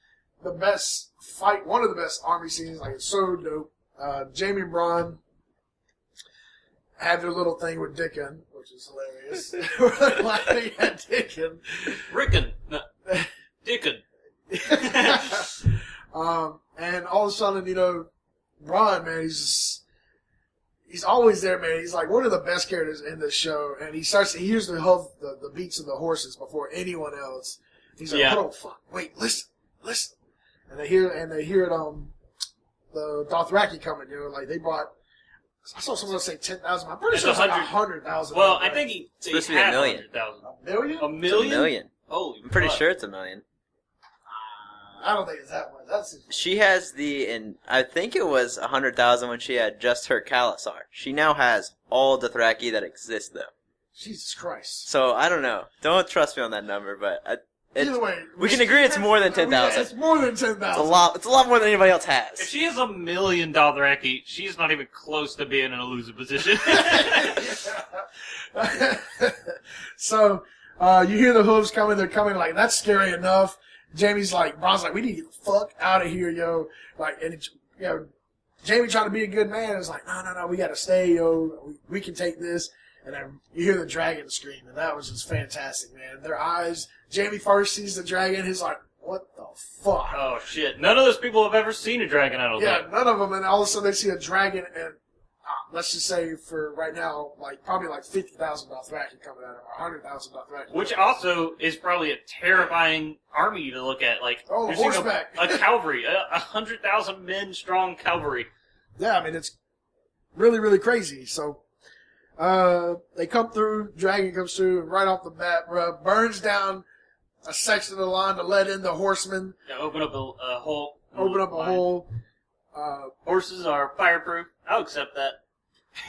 the best fight, one of the best army scenes, like it's so dope. Jaime and Bronn have their little thing with Dickon, which is hilarious. We're laughing at Dickon. Rickon. No. Dickon. And all of a sudden, Bronn, man, he's always there, man. He's like one of the best characters in the show, and he hears the beats of the horses before anyone else. He's like, "Oh fuck, wait, listen," and they hear it. The Dothraki coming, like they brought. I saw someone say 10,000. I'm pretty sure it's like 100,000. Well, I think he supposed to be 1 million. 100,000. A million? A million? It's 1 million. Holy I'm pretty fuck. sure it's 1 million. I don't think it's that much. She has and I think it was 100,000 when she had just her Khalasar. She now has all Dothraki that exist, though. Jesus Christ. So, I don't know. Don't trust me on that number, but either way, we can agree it's more than 10,000. It's more than 10,000. It's a lot more than anybody else has. If she has 1 million Dothraki, she's not even close to being in a losing position. So, you hear the hooves coming. They're coming like, that's scary enough. Jaime's like, Bronn's like, we need to get the fuck out of here, yo. Like, and Jaime trying to be a good man is like, no, we gotta stay, yo. We can take this. And then you hear the dragon scream, and that was just fantastic, man. Their eyes, Jaime first sees the dragon, he's like, what the fuck? Oh, shit. None of those people have ever seen a dragon, I don't think. Yeah, none of them, and all of a sudden they see a dragon, and let's just say for right now, like probably like 50,000 Dothraki coming at him, or 100,000 Dothraki. Which also is probably a terrifying army to look at. Like, oh, you're seeing horseback. a cavalry, 100,000 men strong cavalry. Yeah, I mean, it's really, really crazy. So, they come through, dragon comes through, and right off the bat, bro, burns down a section of the line to let in the horsemen. Yeah, open up a hole. Open up a hole. Horses are fireproof. I'll accept that.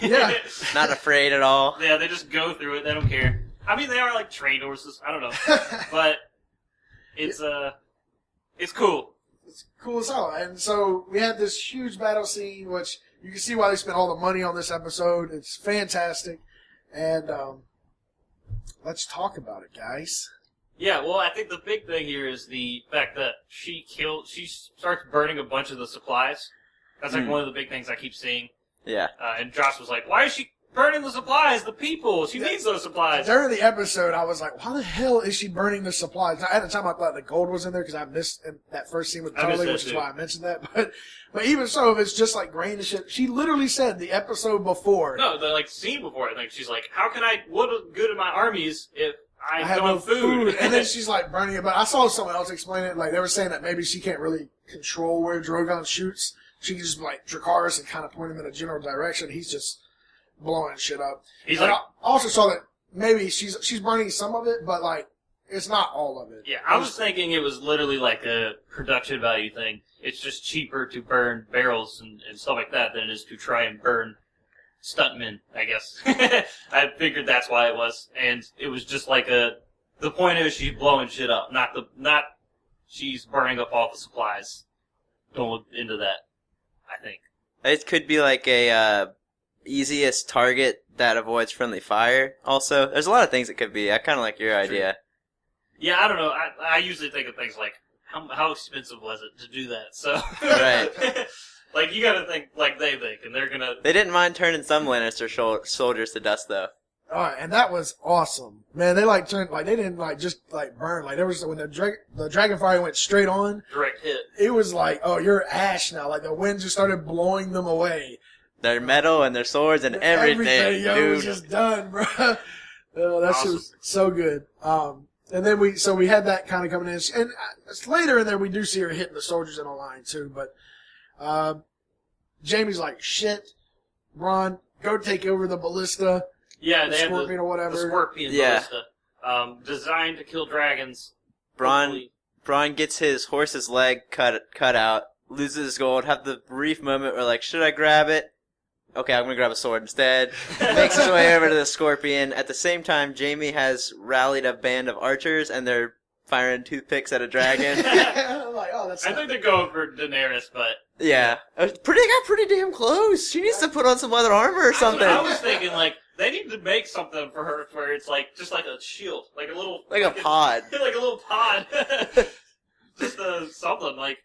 Yeah. Not afraid at all. Yeah, they just go through it. They don't care. I mean, they are like trained horses. I don't know, but it's cool. It's cool as hell. And so we had this huge battle scene, which you can see why they spent all the money on this episode. It's fantastic. And let's talk about it, guys. Yeah, well, I think the big thing here is the fact that she starts burning a bunch of the supplies. That's like one of the big things I keep seeing. Yeah. And Josh was like, why is she burning the supplies? The people. She needs those supplies. During the episode, I was like, why the hell is she burning the supplies? Now, at the time, I thought the gold was in there because I missed that first scene with Charlie, which is why I mentioned that. But even so, if it's just like grain and shit, she literally said the episode before. No, the scene before, I think she's like, what good are my armies if I have don't no have food? And then she's like burning it. But I saw someone else explain it. Like they were saying that maybe she can't really control where Drogon shoots. She can just be like Dracarys and kind of point him in a general direction. He's just blowing shit up. He's and like, I also saw that maybe she's burning some of it, but like it's not all of it. yeah, I was thinking it was literally like a production value thing. It's just cheaper to burn barrels and stuff like that than it is to try and burn stuntmen, I guess. I figured that's why it was. And it was just like the point is she's blowing shit up, not she's burning up all the supplies. Don't look into that, I think. It could be like a easiest target that avoids friendly fire. Also, there's a lot of things it could be. I kind of like your idea. Yeah, I don't know. I usually think of things like how expensive was it to do that? So Right. like you got to think like they think, and they're gonna. They didn't mind turning some Lannister soldiers to dust, though. All right, and that was awesome, man. They like turned like they didn't like just like burn. Like there was when the dragon fire went straight on. Direct hit. It was like, oh, you're ash now. Like the wind just started blowing them away. Their metal and their swords and everything, yo, dude. it was just done, bro. Oh, that Awesome. shit was so good. And then we had that kind of coming in, and later in there we do see her hitting the soldiers in a line too. But Jamie's like, shit, Bronn, go take over the ballista. Yeah, The they have scorpion or whatever. The scorpion Yeah. ballista, designed to kill dragons. Bronn gets his horse's leg cut out, loses his gold, have the brief moment where like, should I grab it? Okay, I'm gonna grab a sword instead. Makes his way over to the scorpion. At the same time, Jaime has rallied a band of archers, and they're firing toothpicks at a dragon. I'm like, oh, that's. I think they're going for Daenerys, but Yeah, got pretty damn close. She needs to put on some leather armor or something. I was thinking like they need to make something for her where it's like just like a shield, like a little Like a pod. like a little pod. Just something like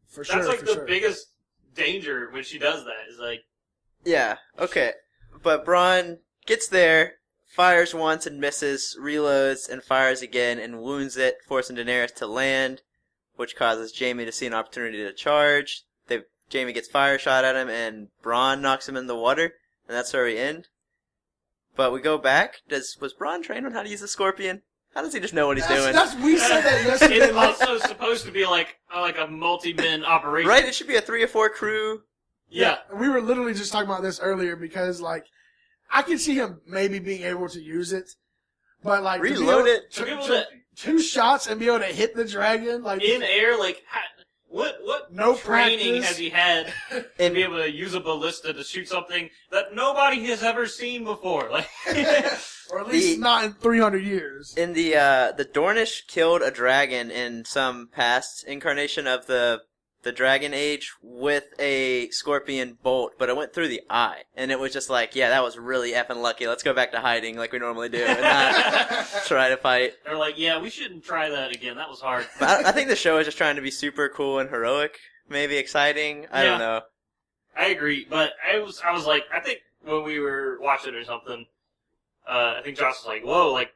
for sure. that's like for the sure. biggest danger when she does that is like. Yeah, okay. But Bronn gets there, fires once and misses, reloads and fires again and wounds it, forcing Daenerys to land, which causes Jaime to see an opportunity to charge. Jaime gets fire shot at him and Bronn knocks him in the water, and that's where we end. But we go back. Was Bronn trained on how to use a scorpion? How does he just know what he's doing? We said that yesterday. It's also supposed to be like a multi-men operation, Right? It should be a 3 or 4 crew. Yeah. We were literally just talking about this earlier because, like, I can see him maybe being able to use it, but like Reload it. To be able to 2 shots and be able to hit the dragon, like in air, like what No training practice. has he had to be able to use a ballista to shoot something that nobody has ever seen before? Like, or at least not in 300 years. In the Dornish killed a dragon in some past incarnation of the Dragon Age with a scorpion bolt, but it went through the eye, and it was just like, yeah, that was really effing lucky. Let's go back to hiding like we normally do, and not try to fight. they're like, yeah, we shouldn't try that again. That was hard. But I think the show is just trying to be super cool and heroic, maybe exciting. I don't know. I agree, but I was like, I think when we were watching or something, I think Josh was like, whoa, like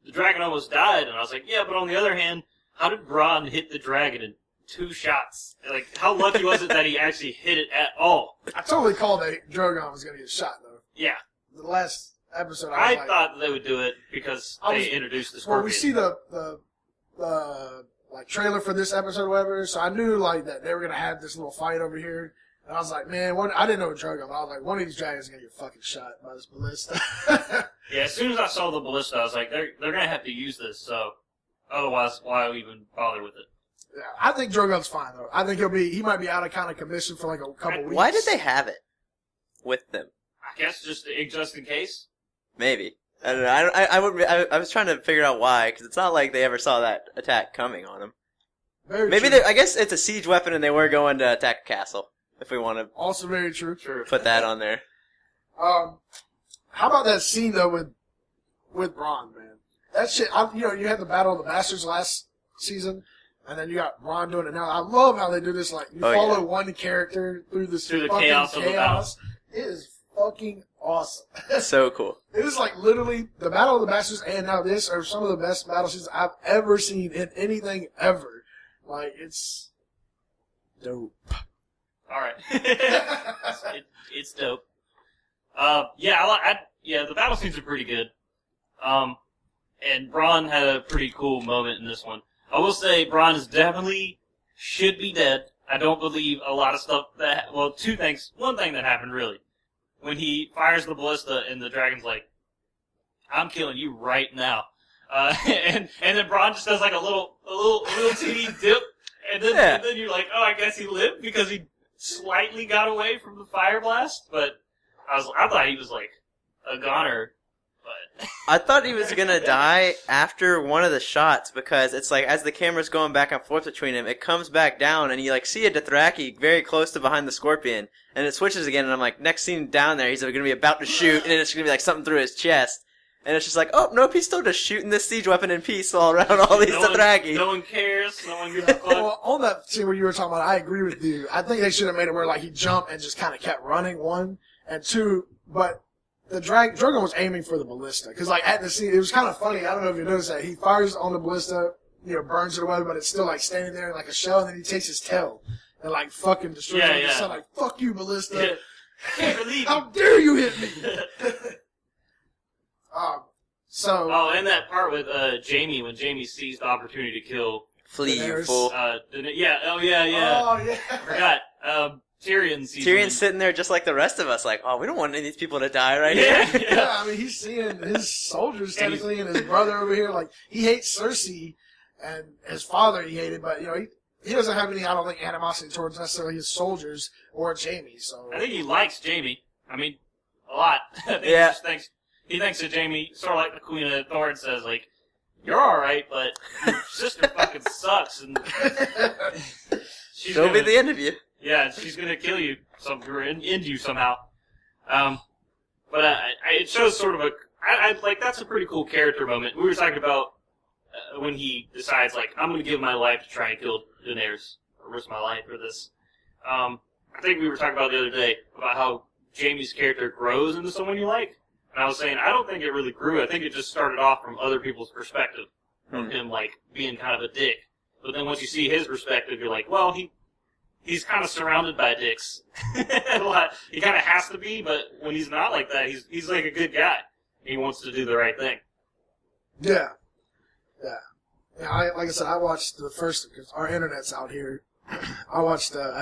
the dragon almost died, and I was like, yeah, but on the other hand, how did Bronn hit the dragon and 2 shots. Like, how lucky was it that he actually hit it at all? I totally called that Drogon was going to get shot, though. Yeah. The last episode, I thought they would do it because they introduced the Scorpion. Well, we see the like trailer for this episode or whatever, so I knew like that they were going to have this little fight over here. And I was like, man, I didn't know a Drogon, but I was like, one of these dragons is going to get fucking shot by this ballista. Yeah, as soon as I saw the ballista, I was like, they're going to have to use this, so otherwise, why even bother with it? Yeah, I think Drogon's fine, though. I think he might be out of kind of commission for like a couple weeks. Why did they have it with them? I guess just in case. Maybe. I don't know. I was trying to figure out why, because it's not like they ever saw that attack coming on them. Maybe I guess it's a siege weapon and they were going to attack a castle, if we want to also very true. Put that on there. How about that scene, though, with Bronn, man? That shit, you had the Battle of the Bastards last season, and then you got Bronn doing it now. I love how they do this, like, you follow one character through this the fucking chaos of the battle. It is fucking awesome. So cool. It is like literally the Battle of the Bastards and now this are some of the best battle scenes I've ever seen in anything ever. Like, it's dope. Alright. It's dope. The battle scenes are pretty good. And Bronn had a pretty cool moment in this one. I will say Bronn is definitely should be dead. I don't believe a lot of stuff two things. One thing that happened really. When he fires the ballista and the dragon's like, I'm killing you right now. And then Bronn just does like a little teeny dip, and then you're like, oh, I guess he lived because he slightly got away from the fire blast. But I thought he was like a goner. But I thought he was gonna die after one of the shots because it's like as the camera's going back and forth between him, it comes back down and you like see a Dothraki very close to behind the Scorpion, and it switches again, and I'm like, next scene down there, he's gonna be about to shoot, and then it's gonna be like something through his chest. And it's just like, oh, nope, he's still just shooting this siege weapon in peace all around all these Dothraki. No one cares. No one gives a fuck. Well, on that scene where you were talking about, I agree with you. I think they should have made it where like he jumped and just kind of kept running, one. And two, but the Drogon was aiming for the ballista. Because like at the scene, it was kind of funny. I don't know if you noticed that. He fires on the ballista, burns it away, but it's still like standing there like a shell. And then he takes his tail and like fucking destroys it. Yeah. So like, fuck you, ballista. Yeah. I can't believe How dare you hit me? And that part with Jaime, when Jaime sees the opportunity to kill Flee, you fool. Oh, yeah. Oh, yeah. I forgot. Tyrion's sitting there just like the rest of us, like, oh, we don't want any of these people to die right here. Yeah, I mean, he's seeing his soldiers technically and his brother over here. Like, he hates Cersei and his father he hated, but, he doesn't have any, I don't think, animosity towards necessarily his soldiers or Jaime, so. I think he likes Jaime. I mean, a lot. Yeah. He thinks that Jaime, sort of like the Queen of Thorns says, like, you're alright, but your sister fucking sucks, and she'll be the end of you. Yeah, she's gonna kill you, or end you somehow. But it shows sort of that's a pretty cool character moment. We were talking about when he decides, like, I'm gonna give my life to try and kill Daenerys, or risk my life for this. I think we were talking about the other day about how Jaime's character grows into someone you like. And I was saying, I don't think it really grew. I think it just started off from other people's perspective, from him, like, being kind of a dick. But then once you see his perspective, you're like, well, he's kind of surrounded by dicks. He kind of has to be, but when he's not like that, he's like a good guy. He wants to do the right thing. Yeah. Like I said, I watched the first, because our internet's out here. I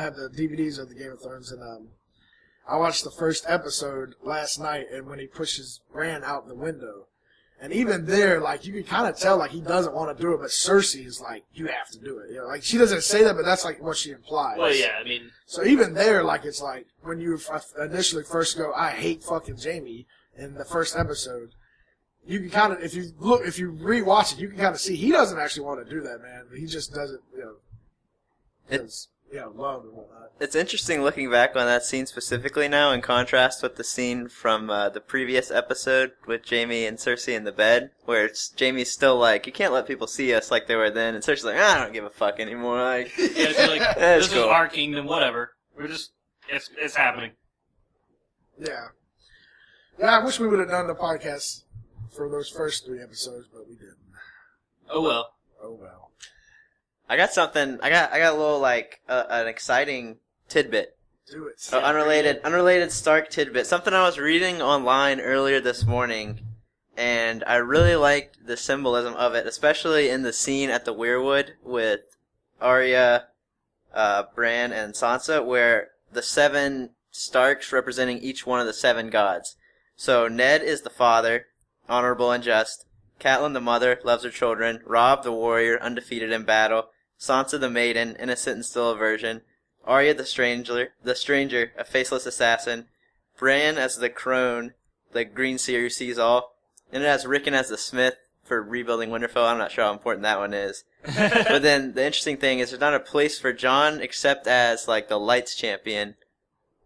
have the DVDs of the Game of Thrones, and I watched the first episode last night, and when he pushes Bran out the window, and even there, like, you can kind of tell, like, he doesn't want to do it, but Cersei is like, you have to do it. Like, she doesn't say that, but that's, like, what she implies. Well, yeah, I mean. So even there, like, it's like, when you initially first go, I hate fucking Jaime, in the first episode, you can kind of, if you rewatch it, you can kind of see he doesn't actually want to do that, man. He just does it, because, love and whatnot. It's interesting looking back on that scene specifically now in contrast with the scene from the previous episode with Jaime and Cersei in the bed, where Jaime's still like, you can't let people see us like they were then, and Cersei's like, I don't give a fuck anymore. Like, it's like, this is our kingdom, whatever. We're just, it's happening. Yeah. Yeah, I wish we would have done the podcast for those first 3 episodes, but we didn't. Oh well. I got something. I got a little like an exciting tidbit. Do it. Unrelated Stark tidbit. Something I was reading online earlier this morning, and I really liked the symbolism of it, especially in the scene at the Weirwood with Arya, Bran, and Sansa, where the 7 Starks representing each one of the 7 gods. So Ned is the father, honorable and just. Catelyn the mother, loves her children. Robb the warrior, undefeated in battle. Sansa the maiden, innocent and still a virgin. Arya the stranger, a faceless assassin. Bran as the crone, the green seer who sees all. And it has Rickon as the smith for rebuilding Winterfell. I'm not sure how important that one is. But then the interesting thing is there's not a place for Jon except as like the Lights champion,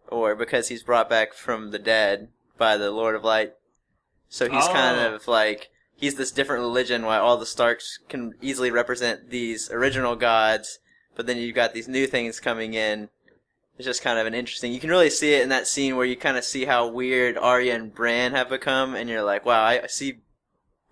or because he's brought back from the dead by the Lord of Light. So he's kind of like, he's this different religion while all the Starks can easily represent these original gods, but then you've got these new things coming in. It's just kind of an interesting, you can really see it in that scene where you kind of see how weird Arya and Bran have become, and you're like, wow, I see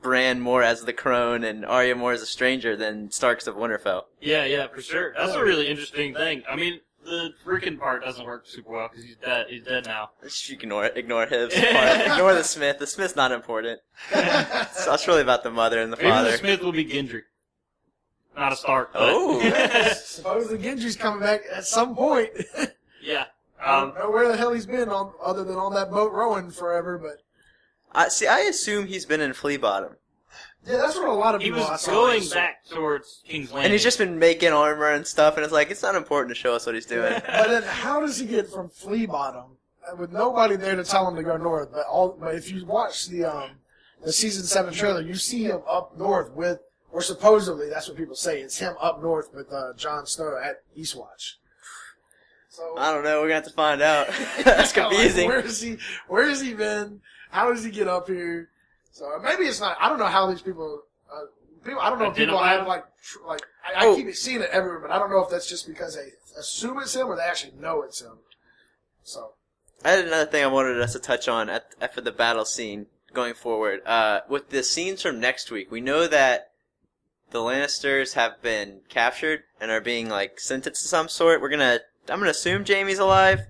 Bran more as the crone and Arya more as a stranger than Starks of Winterfell. Yeah, for sure. That's a really interesting thing. I mean, the Rickon part doesn't work super well because he's dead. He's dead now. You can ignore his part. Ignore the Smith. The Smith's not important. So it's really about the mother and the father. Maybe the Smith will be Gendry. Not a Stark. But. Oh. Supposedly Gendry's coming back at some point. Yeah. I don't know where the hell he's been other than on that boat rowing forever, but... I assume he's been in Flea Bottom. Yeah, that's what a lot of he people was going back towards King's Landing. And he's just been making armor and stuff, and it's like, it's not important to show us what he's doing. But then how does he get from Flea Bottom with nobody there to tell him to go north? But if you watch the season 7 trailer, you see him up north with, or supposedly that's what people say, it's him up north with Jon Snow at Eastwatch. So I don't know. We're gonna have to find out. That's confusing. Like, where has he been? How does he get up here? So maybe it's not. I don't know how these people. I don't know if people have I keep seeing it everywhere, but I don't know if that's just because they assume it's him or they actually know it's him. So I had another thing I wanted us to touch on for the battle scene going forward. With the scenes from next week, we know that the Lannisters have been captured and are being like sentenced to some sort. I'm gonna assume Jaime's alive.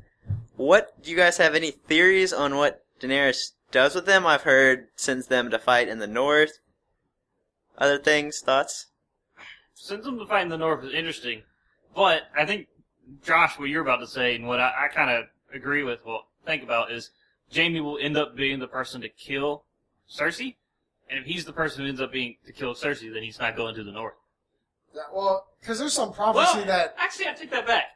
What do you guys have any theories on what Daenerys does with them? I've heard sends them to fight in the north. Other things, thoughts? Sends them to fight in the north is interesting, but I think Josh, what you're about to say and what I kind of agree with, think about is Jaime will end up being the person to kill Cersei, and if he's the person who ends up being to kill Cersei, then he's not going to the north. Well, because there's some prophecy that actually I take that back.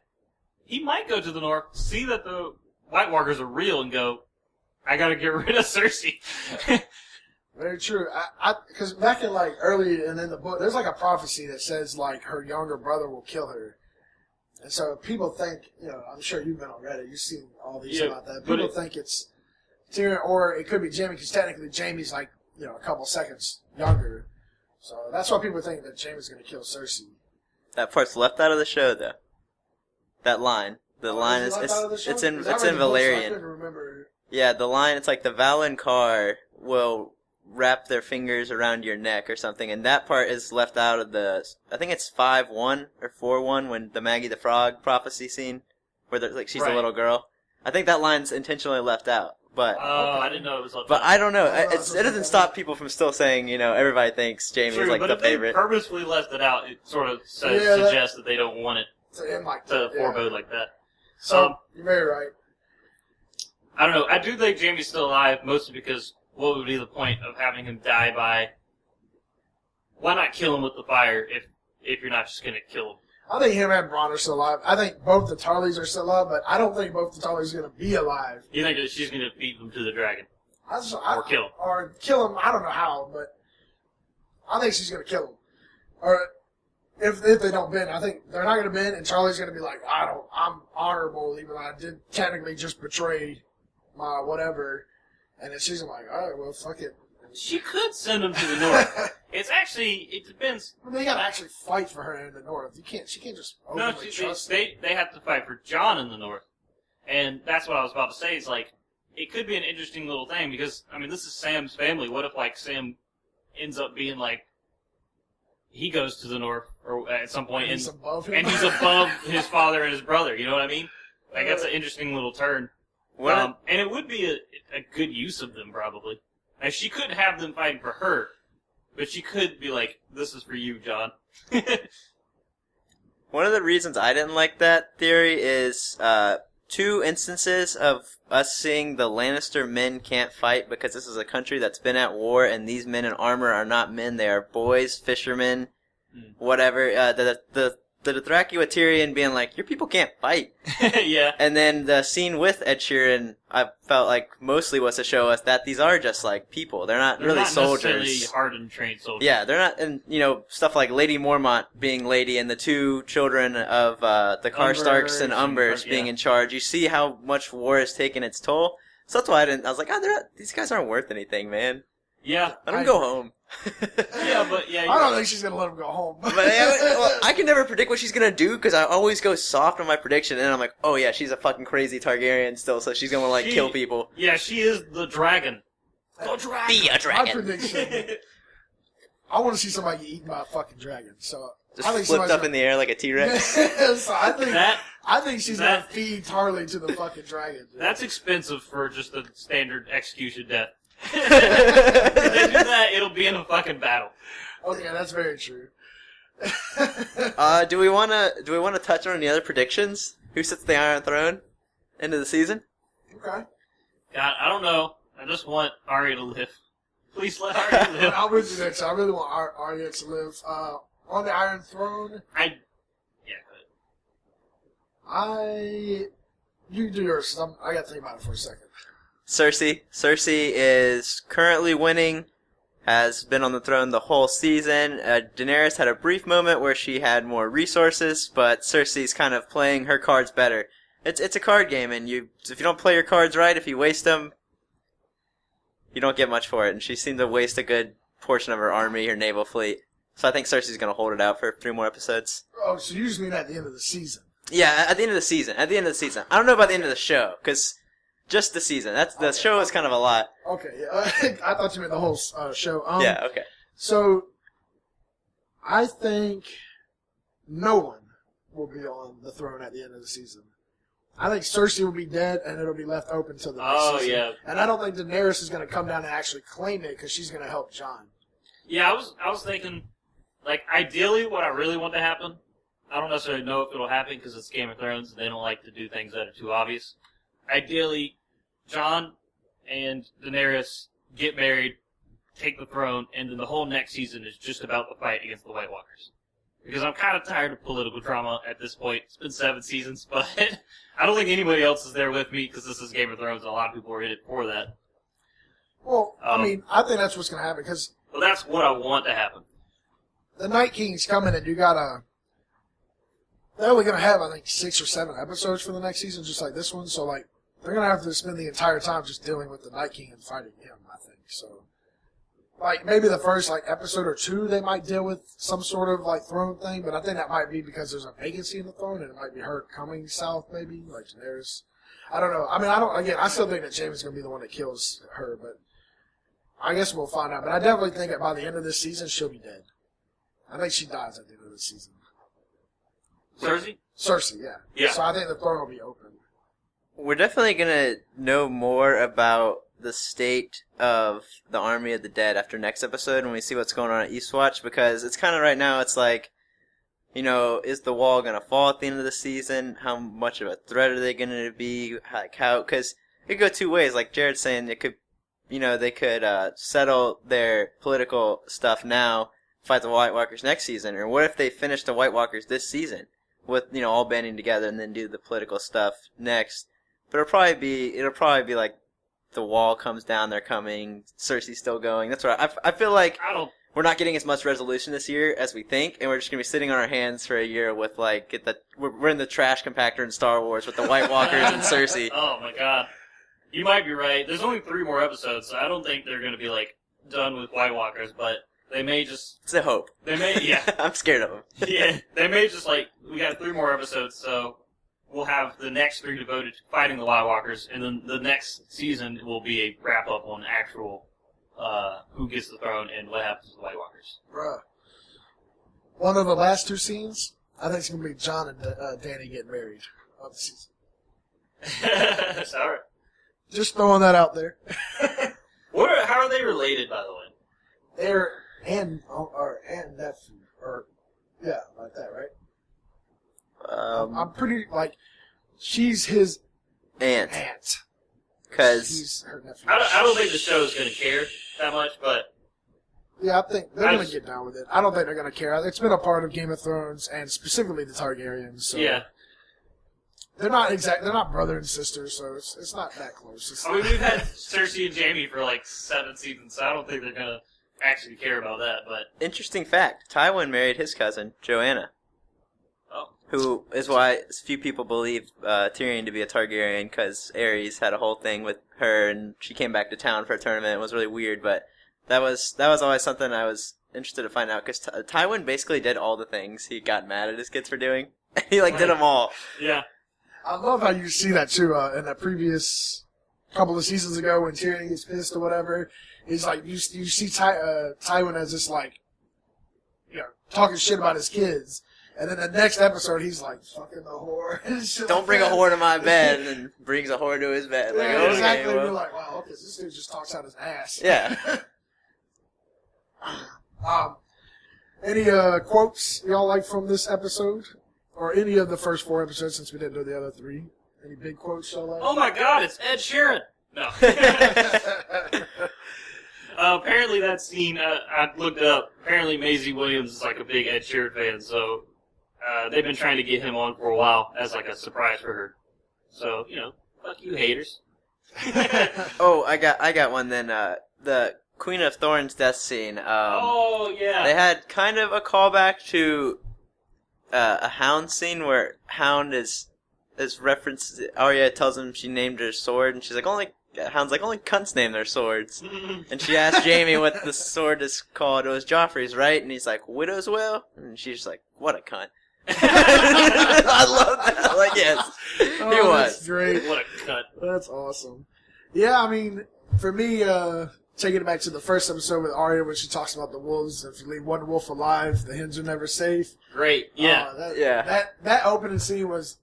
He might go to the north, see that the White Walkers are real, and go, I gotta get rid of Cersei. Very true. Because back in early and in the book, there's a prophecy that says her younger brother will kill her, and so people think, I'm sure you've been on Reddit, you've seen all these about that. People think it's Tyrion, or it could be Jaime, because technically Jaime's a couple seconds younger, so that's why people think that Jaime's going to kill Cersei. That part's left out of the show, though. That line. The line is it's in Valerian. I couldn't remember. Yeah, the line, it's like the Valonqar will wrap their fingers around your neck or something, and that part is left out of I think it's 5-1 or 4-1 when the Maggie the Frog prophecy scene, where she's a little girl. I think that line's intentionally left out, but... Oh, I didn't know it was left out. But I don't know. It doesn't stop people from still saying, everybody thinks Jaime's the favorite. But if they purposefully left it out, it sort of suggests that they don't want it to forebode like that. So, you're very right. I don't know. I do think Jaime's still alive, mostly because what would be the point of having him die by... Why not kill him with the fire if you're not just going to kill him? I think him and Bronn are still alive. I think both the Tarleys are still alive, but I don't think both the Tarleys are going to be alive. You think that she's going to feed them to the dragon? Or kill him? Or kill him, I don't know how, but I think she's going to kill him. Or... If they don't bend, I think they're not going to bend, and Charlie's going to be like, I'm honorable, even though I did technically just betray my whatever. And then she's like, all right, well, fuck it. She could send him to the north. It depends. They got to actually fight for her in the north. She can't just openly trust they have to fight for Jon in the north. And that's what I was about to say, is it could be an interesting little thing, because, this is Sam's family. What if, Sam ends up being, he goes to the North or at some point, He's above him. and he's above his father and his brother. You know what I mean? Like that's an interesting little turn. And it would be a good use of them probably. And she couldn't have them fighting for her, but she could be like, "This is for you, John." One of the reasons I didn't like that theory is 2 instances of us seeing the Lannister men can't fight because this is a country that's been at war, and these men in armor are not men; they are boys, fishermen, whatever. The Dothraki with Tyrion being like, "Your people can't fight." Yeah. And then the scene with Ed Sheeran, I felt like mostly was to show us that these are just like people. They're not really soldiers. Necessarily hardened, trained soldiers. Yeah, they're not, and stuff like Lady Mormont being lady and the 2 children of the Karstarks and Umbers being in charge. You see how much war has taken its toll. So that's why I was like, these guys aren't worth anything, man. Yeah. Let them go home. I don't think she's gonna let him go home. But I can never predict what she's gonna do because I always go soft on my prediction, and then I'm like, oh yeah, she's a fucking crazy Targaryen still, so she's gonna kill people. Yeah, she is the dragon. Go dragon. Be a dragon. My prediction. I want to see somebody get eaten by a fucking dragon. So just I think flipped up in the air like a T-Rex. So I think she's gonna feed Tarly to the fucking dragon. That's expensive for just a standard execution death. If they do that, it'll be in a fucking battle. Okay, that's very true. Do we want to touch on any other predictions? Who sits the Iron Throne end of the season? Okay. God, I don't know. I just want Arya to live. Please let Arya live. I'm with you there, so I really want Arya to live on the Iron Throne. You do yours. 'Cause I got to think about it for a second. Cersei. Cersei is currently winning, has been on the throne the whole season. Daenerys had a brief moment where she had more resources, but Cersei's kind of playing her cards better. It's a card game, and if you don't play your cards right, if you waste them, you don't get much for it. And she seemed to waste a good portion of her army, her naval fleet. So I think Cersei's going to hold it out for 3 more episodes. Oh, so you just mean at the end of the season? Yeah, at the end of the season. At the end of the season. I don't know about the end of the show, because just the season. The show is kind of a lot. Okay, yeah. I thought you meant the whole show. Yeah, okay. So, I think no one will be on the throne at the end of the season. I think Cersei will be dead, and it'll be left open till the next season. Yeah. And I don't think Daenerys is going to come down and actually claim it, because she's going to help Jon. Yeah, I was thinking, ideally what I really want to happen, I don't necessarily know if it'll happen because it's Game of Thrones and they don't like to do things that are too obvious. Ideally, Jon and Daenerys get married, take the throne, and then the whole next season is just about the fight against the White Walkers. Because I'm kind of tired of political drama at this point. It's been 7 seasons, but I don't think anybody else is there with me because this is Game of Thrones and a lot of people are in it for that. Well, I think that's what's going to happen because... Well, that's what I want to happen. The Night King's coming and you got to... They're only going to have, I think, 6 or 7 episodes for the next season, just like this one. So, they're going to have to spend the entire time just dealing with the Night King and fighting him, I think. So, maybe the first, episode or 2, they might deal with some sort of, throne thing. But I think that might be because there's a vacancy in the throne, and it might be her coming south, maybe, like Daenerys. I don't know. I still think that Jaime's going to be the one that kills her, but I guess we'll find out. But I definitely think that by the end of this season, she'll be dead. I think she dies at the end of the season. Cersei? Cersei, yeah. Yeah. So I think the throne will be open. We're definitely going to know more about the state of the Army of the Dead after next episode when we see what's going on at Eastwatch, because it's kind of right now, it's is the wall going to fall at the end of the season? How much of a threat are they going to be? Because it could go 2 ways. Like Jared's saying, it could, they could settle their political stuff now, fight the White Walkers next season. Or what if they finish the White Walkers this season with, all banding together and then do the political stuff next? But it'll probably be like the wall comes down, they're coming, Cersei's still going. That's what I feel like. We're not getting as much resolution this year as we think, and we're just gonna be sitting on our hands for a year with we're in the trash compactor in Star Wars with the White Walkers and Cersei. Oh my god, you might be right. There's only 3 more episodes, so I don't think they're gonna be done with White Walkers, but they may just. It's a hope. They may, yeah. I'm scared of them. Yeah, they may just we got 3 more episodes, so we'll have the next 3 devoted to fighting the White Walkers, and then the next season will be a wrap up on actual who gets the throne and what happens to the White Walkers. Bruh. one of the last two scenes, I think it's going to be John and Danny getting married of the season. Sorry. Just throwing that out there. How are they related, by the way? They're and nephew, or yeah, like that, right? I'm pretty like she's his aunt. Because he's her nephew. I don't think the show's going to care that much, but yeah, I think they're going to get down with it. I don't think they're going to care. It's been a part of Game of Thrones and specifically the Targaryens. So yeah. They're not brother and sister, so it's not that close. I mean, we've had Cersei and Jaime for like 7 seasons, so I don't think they're gonna actually care about that. But interesting fact: Tywin married his cousin Joanna, who is why few people believe Tyrion to be a Targaryen, because Aerys had a whole thing with her, and she came back to town for a tournament. It was really weird, but that was always something I was interested to find out, because Tywin basically did all the things he got mad at his kids for doing. He did them all. Yeah. I love how you see that too in the previous couple of seasons ago when Tyrion gets pissed or whatever. He's like you see Tywin as this talking shit about his kids, and then the next episode he's like fucking the whore. Don't bring a whore to my bed, and then brings a whore to his bed. Like, yeah, exactly. Well. You're like, wow, okay, this dude just talks out his ass. Yeah. Any quotes y'all like from this episode? Or any of the first 4 episodes, since we didn't do the other 3. Any big quotes y'all like? Oh my God, it's Ed Sheeran. No. Apparently that scene, I looked up. Apparently Maisie Williams is like a big Ed Sheeran fan, so they've been trying to get him on for a while as like a surprise for her. So fuck you haters. Oh, I got one then. The Queen of Thorns death scene. Oh yeah. They had kind of a callback to a Hound scene where Hound is referenced. Arya tells him she named her sword, and she's like, Hound's like, only cunts name their swords. And she asked Jaime what the sword is called. It was Joffrey's, right? And he's like, Widow's Will? And she's just like, what a cunt. I love that. Like, yes. He was. That's great. What a cunt. That's awesome. Yeah, I mean, for me, taking it back to the first episode with Arya when she talks about the wolves, if you leave one wolf alive, the hens are never safe. Great. Yeah. That opening scene was...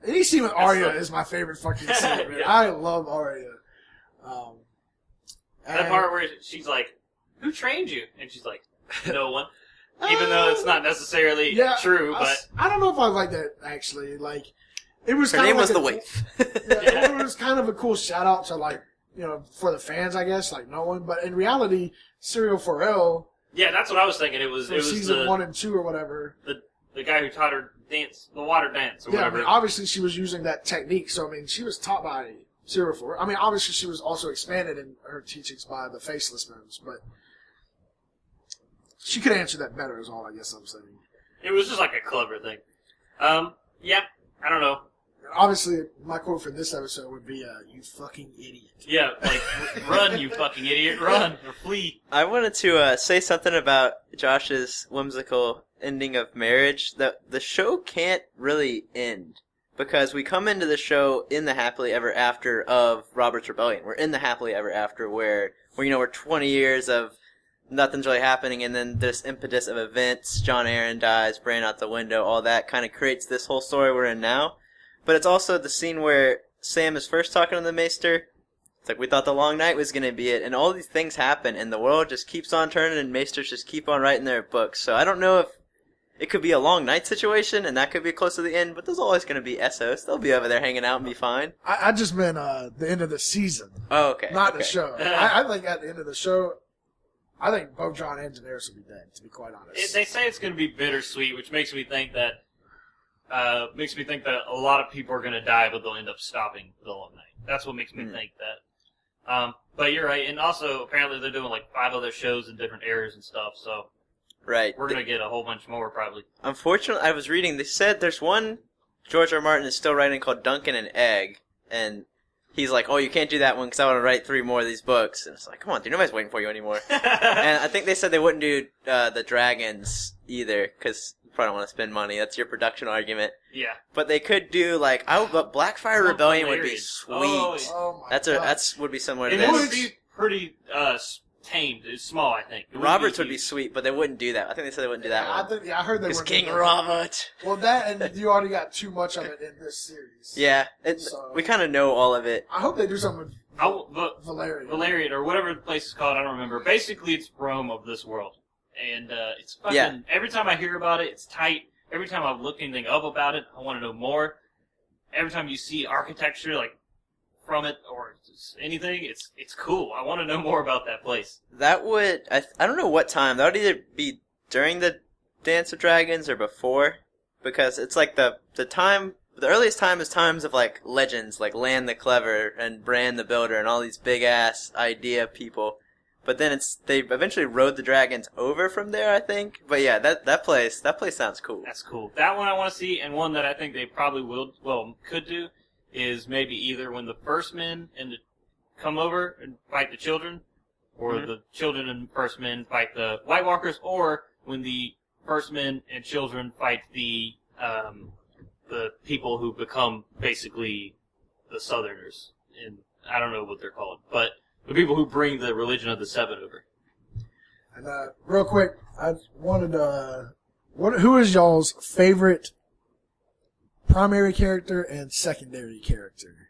Any scene with Arya is my favorite fucking scene, man. Yeah. I love Arya. That part where she's like, who trained you? And she's like, no one. Even though it's not necessarily true, but... I don't know if I like that, actually. Like, it was her kind name of was like the Waif. It was kind of a cool shout-out to, like, for the fans, I guess, like no one. But in reality, Serial Pharrell... Yeah, that's what I was thinking. It was season 1 and 2 or whatever. The guy who taught her dance, the water dance or whatever. I mean, obviously she was using that technique. So, I mean, she was taught by Serial Pharrell. I mean, obviously she was also expanded in her teachings by the Faceless Moons. But she could answer that better is all I guess I'm saying. It was just like a clever thing. Yeah, I don't know. Obviously, my quote for this episode would be, you fucking idiot. Yeah, like, run, you fucking idiot, run, or flee. I wanted to say something about Josh's whimsical ending of marriage. The show can't really end, because we come into the show in the happily ever after of Robert's Rebellion. We're in the happily ever after where we're 20 years of nothing's really happening, and then this impetus of events, Jon Arryn dies, Bran out the window, all that kind of creates this whole story we're in now. But it's also the scene where Sam is first talking to the Maester. It's like, we thought the long night was going to be it. And all these things happen, and the world just keeps on turning, and Maesters just keep on writing their books. So I don't know if it could be a long night situation, and that could be close to the end, but there's always going to be Essos. They'll be over there hanging out and be fine. I just meant the end of the season. Oh, okay. Not the show. I think at the end of the show, I think both Jon and Daenerys will be dead, to be quite honest. They say it's going to be bittersweet, which makes me think that a lot of people are going to die, but they'll end up stopping the long night. That's what makes me think that. But you're right, and also apparently they're doing like 5 other shows in different eras and stuff. So right, we're going to get a whole bunch more probably. Unfortunately, I was reading. They said there's one George R. Martin is still writing called Duncan and Egg, and he's like, "Oh, you can't do that one because I want to write 3 more of these books." And it's like, come on, dude, nobody's waiting for you anymore. And I think they said they wouldn't do the dragons either because probably don't want to spend money. That's your production argument. Yeah. But they could do like but Blackfire Rebellion would be sweet. Oh my God. That's would be similar to it this. would be pretty tamed. It's small, I think. Roberts would be sweet, but they wouldn't do that. I think they said they wouldn't do that one. I heard they It's wouldn't King do that. Robert. Well, that and you already got too much of it in this series. Yeah, So- we kind of know all of it. I hope they do something with Valerian. Valerian, or whatever the place is called, I don't remember. Basically, it's Rome of this world. And it's fucking... Yeah. Every time I hear about it, it's tight. Every time I've looked anything up about it, I want to know more. Every time you see architecture, like, from it, or just anything, it's cool. I want to know more about that place. That would... I don't know what time. That would either be during the Dance of Dragons or before. Because it's like the time... The earliest time is times of, like, legends, like Land the Clever and Bran the Builder and all these big-ass idea people. But then they eventually rode the dragons over from there, I think. But yeah, that place sounds cool. That's cool. That one I want to see, and one that I think they probably could do, is maybe either when the first men come over and fight the children, or the children and first men fight the White Walkers, or when the first men and children fight the people who become basically the Southerners. And I don't know what they're called, but the people who bring the religion of the Seven over. And real quick, I wanted who is y'all's favorite primary character and secondary character?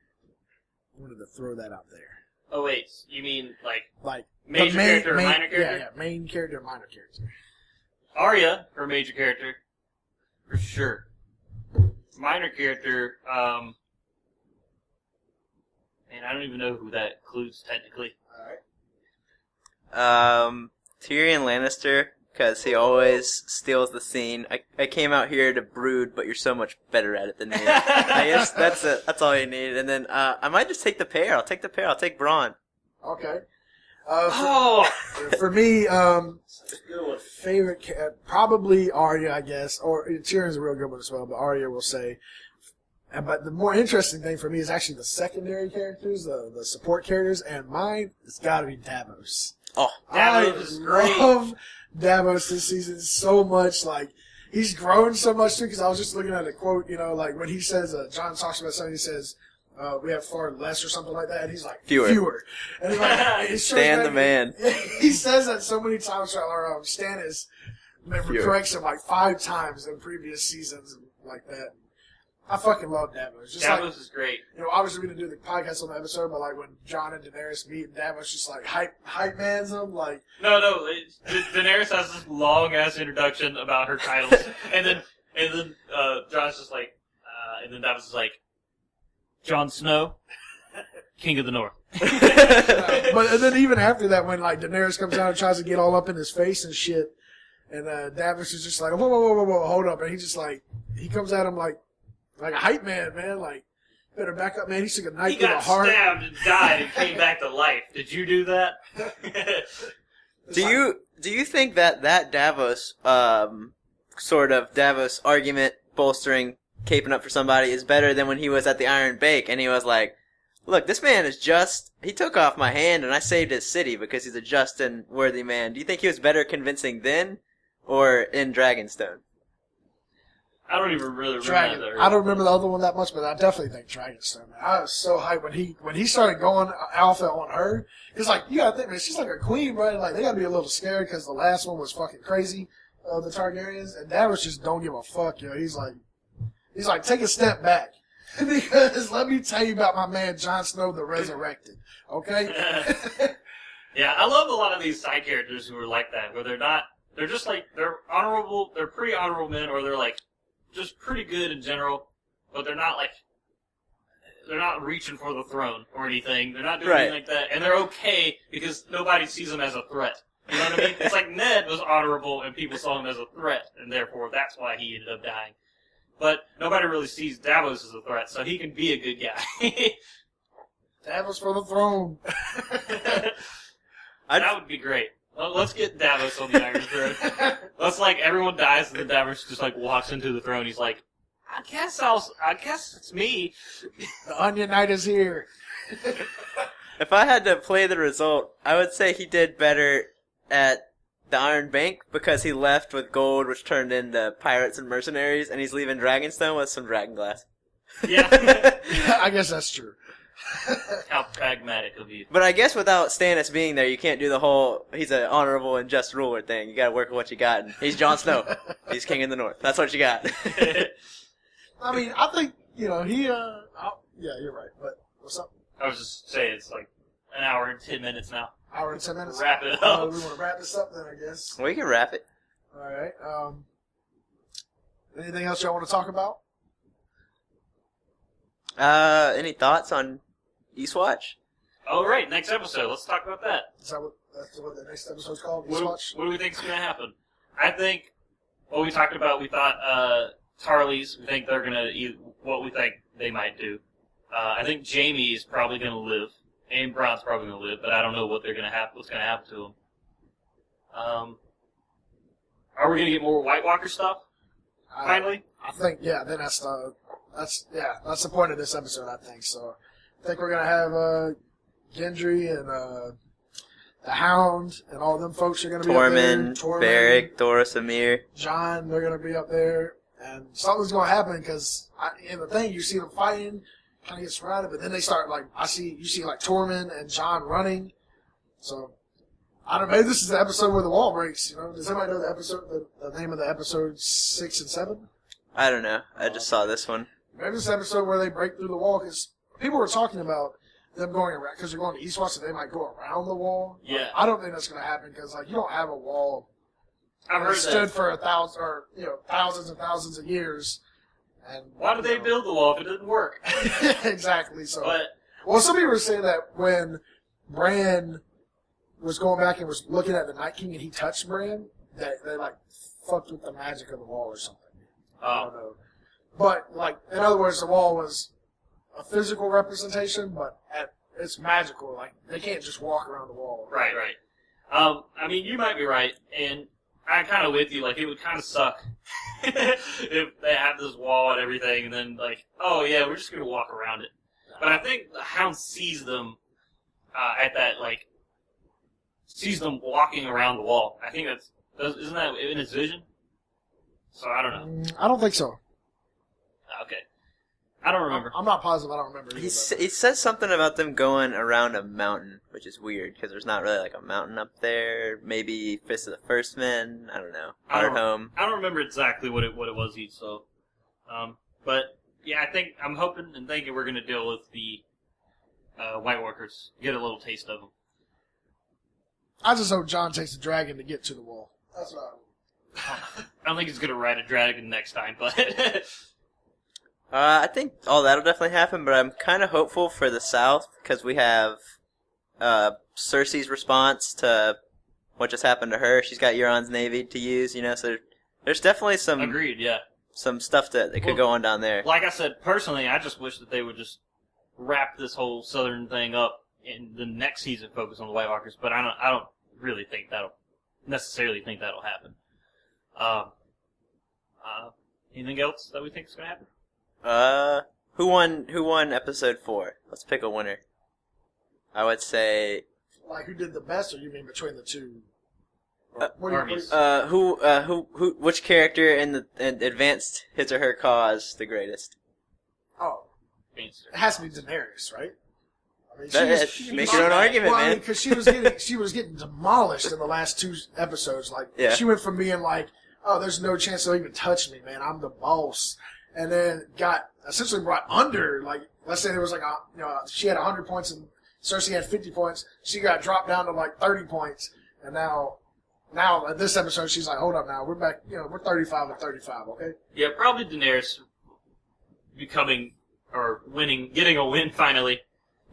I wanted to throw that out there. Oh wait, you mean like the major character or minor character? Yeah, main character, minor character. Arya, her major character, for sure. Minor character, man, I don't even know who that includes technically. Alright. Tyrion Lannister, because he always steals the scene. I came out here to brood, but you're so much better at it than me. I guess that's it. That's all you need. And then I might just take the pair. I'll take the pair. I'll take Braun. Okay. For me, favorite probably Arya, I guess, or Tyrion's a real good one as well. But Arya will say. But the more interesting thing for me is actually the secondary characters, the support characters, and mine has got to be Davos. Oh, Davos is great. I love Davos this season so much. Like, he's grown so much too. Because I was just looking at a quote, like when he says, John talks about something, he says, we have far less or something like that, and he's like, fewer. And he's like, Stan the man. He says that so many times, or Stan is corrects him like 5 times in previous seasons like that. I fucking love Davos. Just Davos is great. Obviously we didn't do the podcast on the episode, but like when Jon and Daenerys meet, Davos just like hype mans them. Like No, Daenerys has this long ass introduction about her titles, and then Jon's just like, and then Davos is like, Jon Snow, King of the North. But and then even after that, when like Daenerys comes out and tries to get all up in his face and shit, and Davos is just like, whoa, hold up, and he comes at him like a hype man, like, better back up, man. He took a knife to the heart. He got stabbed and died and came back to life. Did you do that? Do you think that Davos sort of Davos argument bolstering caping up for somebody is better than when he was at the Iron Bank and he was like, look, this man is just, he took off my hand and I saved his city because he's a just and worthy man. Do you think he was better convincing then or in Dragonstone? I don't even really remember that. I don't remember the other one that much, but I definitely think Dragonstone, man. I was so hyped when he started going alpha on her. It's like, you gotta think, man, she's like a queen, right? Like, they gotta be a little scared because the last one was fucking crazy, the Targaryens, and Davos just don't give a fuck, He's like, take a step back. Because let me tell you about my man Jon Snow the Resurrected, okay? Yeah, I love a lot of these side characters who are like that, where they're just like, they're honorable, they're pretty honorable men, or they're like, just pretty good in general, but they're not reaching for the throne or anything. They're not doing anything like that, and they're okay because nobody sees them as a threat. You know what I mean? It's like Ned was honorable and people saw him as a threat, and therefore that's why he ended up dying. But nobody really sees Davos as a threat, so he can be a good guy. Davos for the throne. That would be great. Well, let's get Davos on the Iron Throne. Let's everyone dies and then Davos just walks into the throne. He's like, I guess it's me. The Onion Knight is here. If I had to play the result, I would say he did better at the Iron Bank because he left with gold, which turned into pirates and mercenaries, and he's leaving Dragonstone with some dragonglass. Yeah. I guess that's true. How pragmatic of you. But I guess without Stannis being there, you can't do the whole he's an honorable and just ruler thing. You gotta work with what you got. And he's Jon Snow. He's king in the north. That's what you got. I mean, I think, he, yeah, you're right. But what's up? I was just saying, it's like an hour and 10 minutes now. Hour and 10 minutes? Wrap it up. We want to wrap this up then, I guess. We can wrap it. All right. Anything else y'all want to talk about? Any thoughts on Eastwatch? Oh, right. Next episode. Let's talk about that. That's what the next episode's called? What do we think is going to happen? I think what we talked about, we thought Tarly's, we think they're going to what we think they might do. I think Jamie is probably going to live. And Bron's probably going to live, but I don't know what's going to happen to him. Are we going to get more White Walker stuff? Finally? I think, yeah, then that's the point of this episode, I think. So I think we're going to have Gendry and the Hound and all them folks are going to be up there. Tormund, Beric, Thoros, Amir. John, they're going to be up there. And something's going to happen because in the thing, you see them fighting, kind of get surrounded, but then they start, you see Tormund and John running. So, I don't know, maybe this is the episode where the wall breaks, Does anybody know the name of the episode 6 and 7? I don't know. I just saw this one. Maybe this is the episode where they break through the wall, because people were talking about them going around, because they're going to Eastwatch, so they might go around the wall. Yeah. I don't think that's going to happen, because, you don't have a wall I've that heard stood that. for thousands and thousands of years. And Why did they build the wall if it didn't work? Exactly, so. But Some people were saying that when Bran was going back and was looking at the Night King and he touched Bran, that they, fucked with the magic of the wall or something. I don't know. But, in other words, the wall was a physical representation, but it's magical. They can't just walk around the wall. Right. I mean, you might be right, and I'm kind of with you. It would kind of suck if they have this wall and everything, and then, oh, yeah, we're just going to walk around it. But I think the Hound sees them at that, sees them walking around the wall. I think isn't that in his vision? So I don't know. I don't think so. Okay. I don't remember. I'm not positive. I don't remember. He says something about them going around a mountain, which is weird because there's not really a mountain up there. Maybe Fist of the First Men. I don't know. Home. I don't remember exactly what it was. So, but yeah, I'm hoping and thinking we're gonna deal with the White Walkers. Get a little taste of them. I just hope John takes the dragon to get to the wall. That's what I hope. I don't think he's gonna ride a dragon next time, but. I think that'll definitely happen, but I'm kind of hopeful for the South because we have Cersei's response to what just happened to her. She's got Euron's navy to use, so there's definitely some Agreed, yeah. some stuff that could go on down there. Like I said, personally, I just wish that they would just wrap this whole Southern thing up in the next season, focus on the White Walkers. But I don't really think necessarily think that'll happen. Anything else that we think is going to happen? Who won episode 4? Let's pick a winner. I would say Who did the best, or you mean between the two? Armies. which character in advanced his or her cause the greatest? Oh, it has to be Daenerys, right? I mean, Make your own argument, man. Because she was getting demolished in the last 2 episodes. She went from being oh, there's no chance they'll even touch me, man. I'm the boss. And then got essentially brought under, let's say there was she had 100 points and Cersei had 50 points. She got dropped down to 30 points. And now at this episode, she's hold up now. We're back, we're 35 and 35, okay? Yeah, probably Daenerys becoming, or winning, getting a win finally.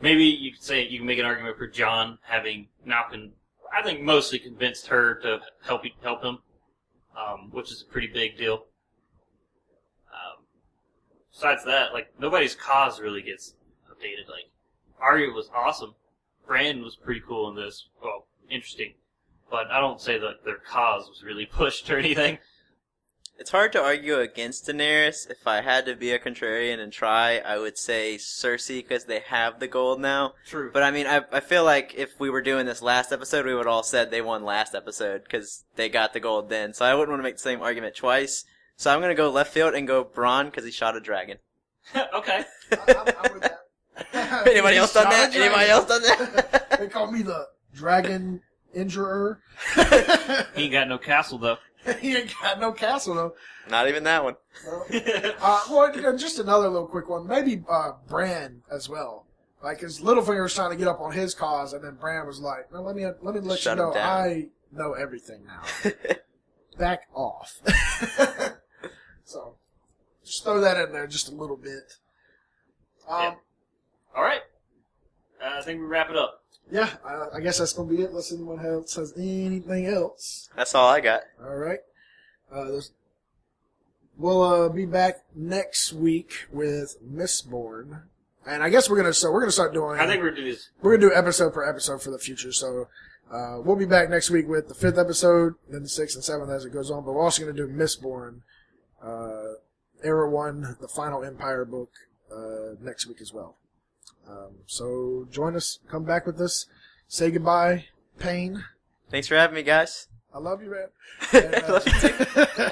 Maybe you can make an argument for Jon having not been, I think mostly convinced her to help him, which is a pretty big deal. Besides that, nobody's cause really gets updated. Arya was awesome. Bran was pretty cool in this. Well, interesting. But I don't say that their cause was really pushed or anything. It's hard to argue against Daenerys. If I had to be a contrarian and try, I would say Cersei because they have the gold now. True. But I mean, I feel like if we were doing this last episode, we would all said they won last episode because they got the gold then. So I wouldn't want to make the same argument twice. So I'm going to go left field and go Bronn because he shot a dragon. Okay. I'm with that. Anybody else done that? Anybody else done that? They call me the Dragon Injurer. He ain't got no castle though. He ain't got no castle though. Not even that one. Well, just another little quick one. Maybe Bran as well. Like his Littlefinger was trying to get up on his cause, and then Bran was like, "No, let me let Shut you him know down. I know everything now. Back off." So, just throw that in there just a little bit. Yeah. All right. I think we wrap it up. Yeah, I guess that's gonna be it. Unless anyone else has anything else. That's all I got. All right. We'll be back next week with Mistborn. And I guess we're gonna start doing. I think we're doing this. We're gonna do episode per episode for the future. So we'll be back next week with the 5th episode, then the 6th and 7th as it goes on. But we're also gonna do Mistborn, Era 1, the Final Empire book, next week as well. So join us. Come back with us. Say goodbye, Payne. Thanks for having me, guys. I love you, man. And, Love you too.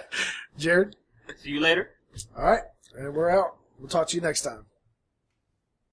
Jared. See you later. All right, and we're out. We'll talk to you next time.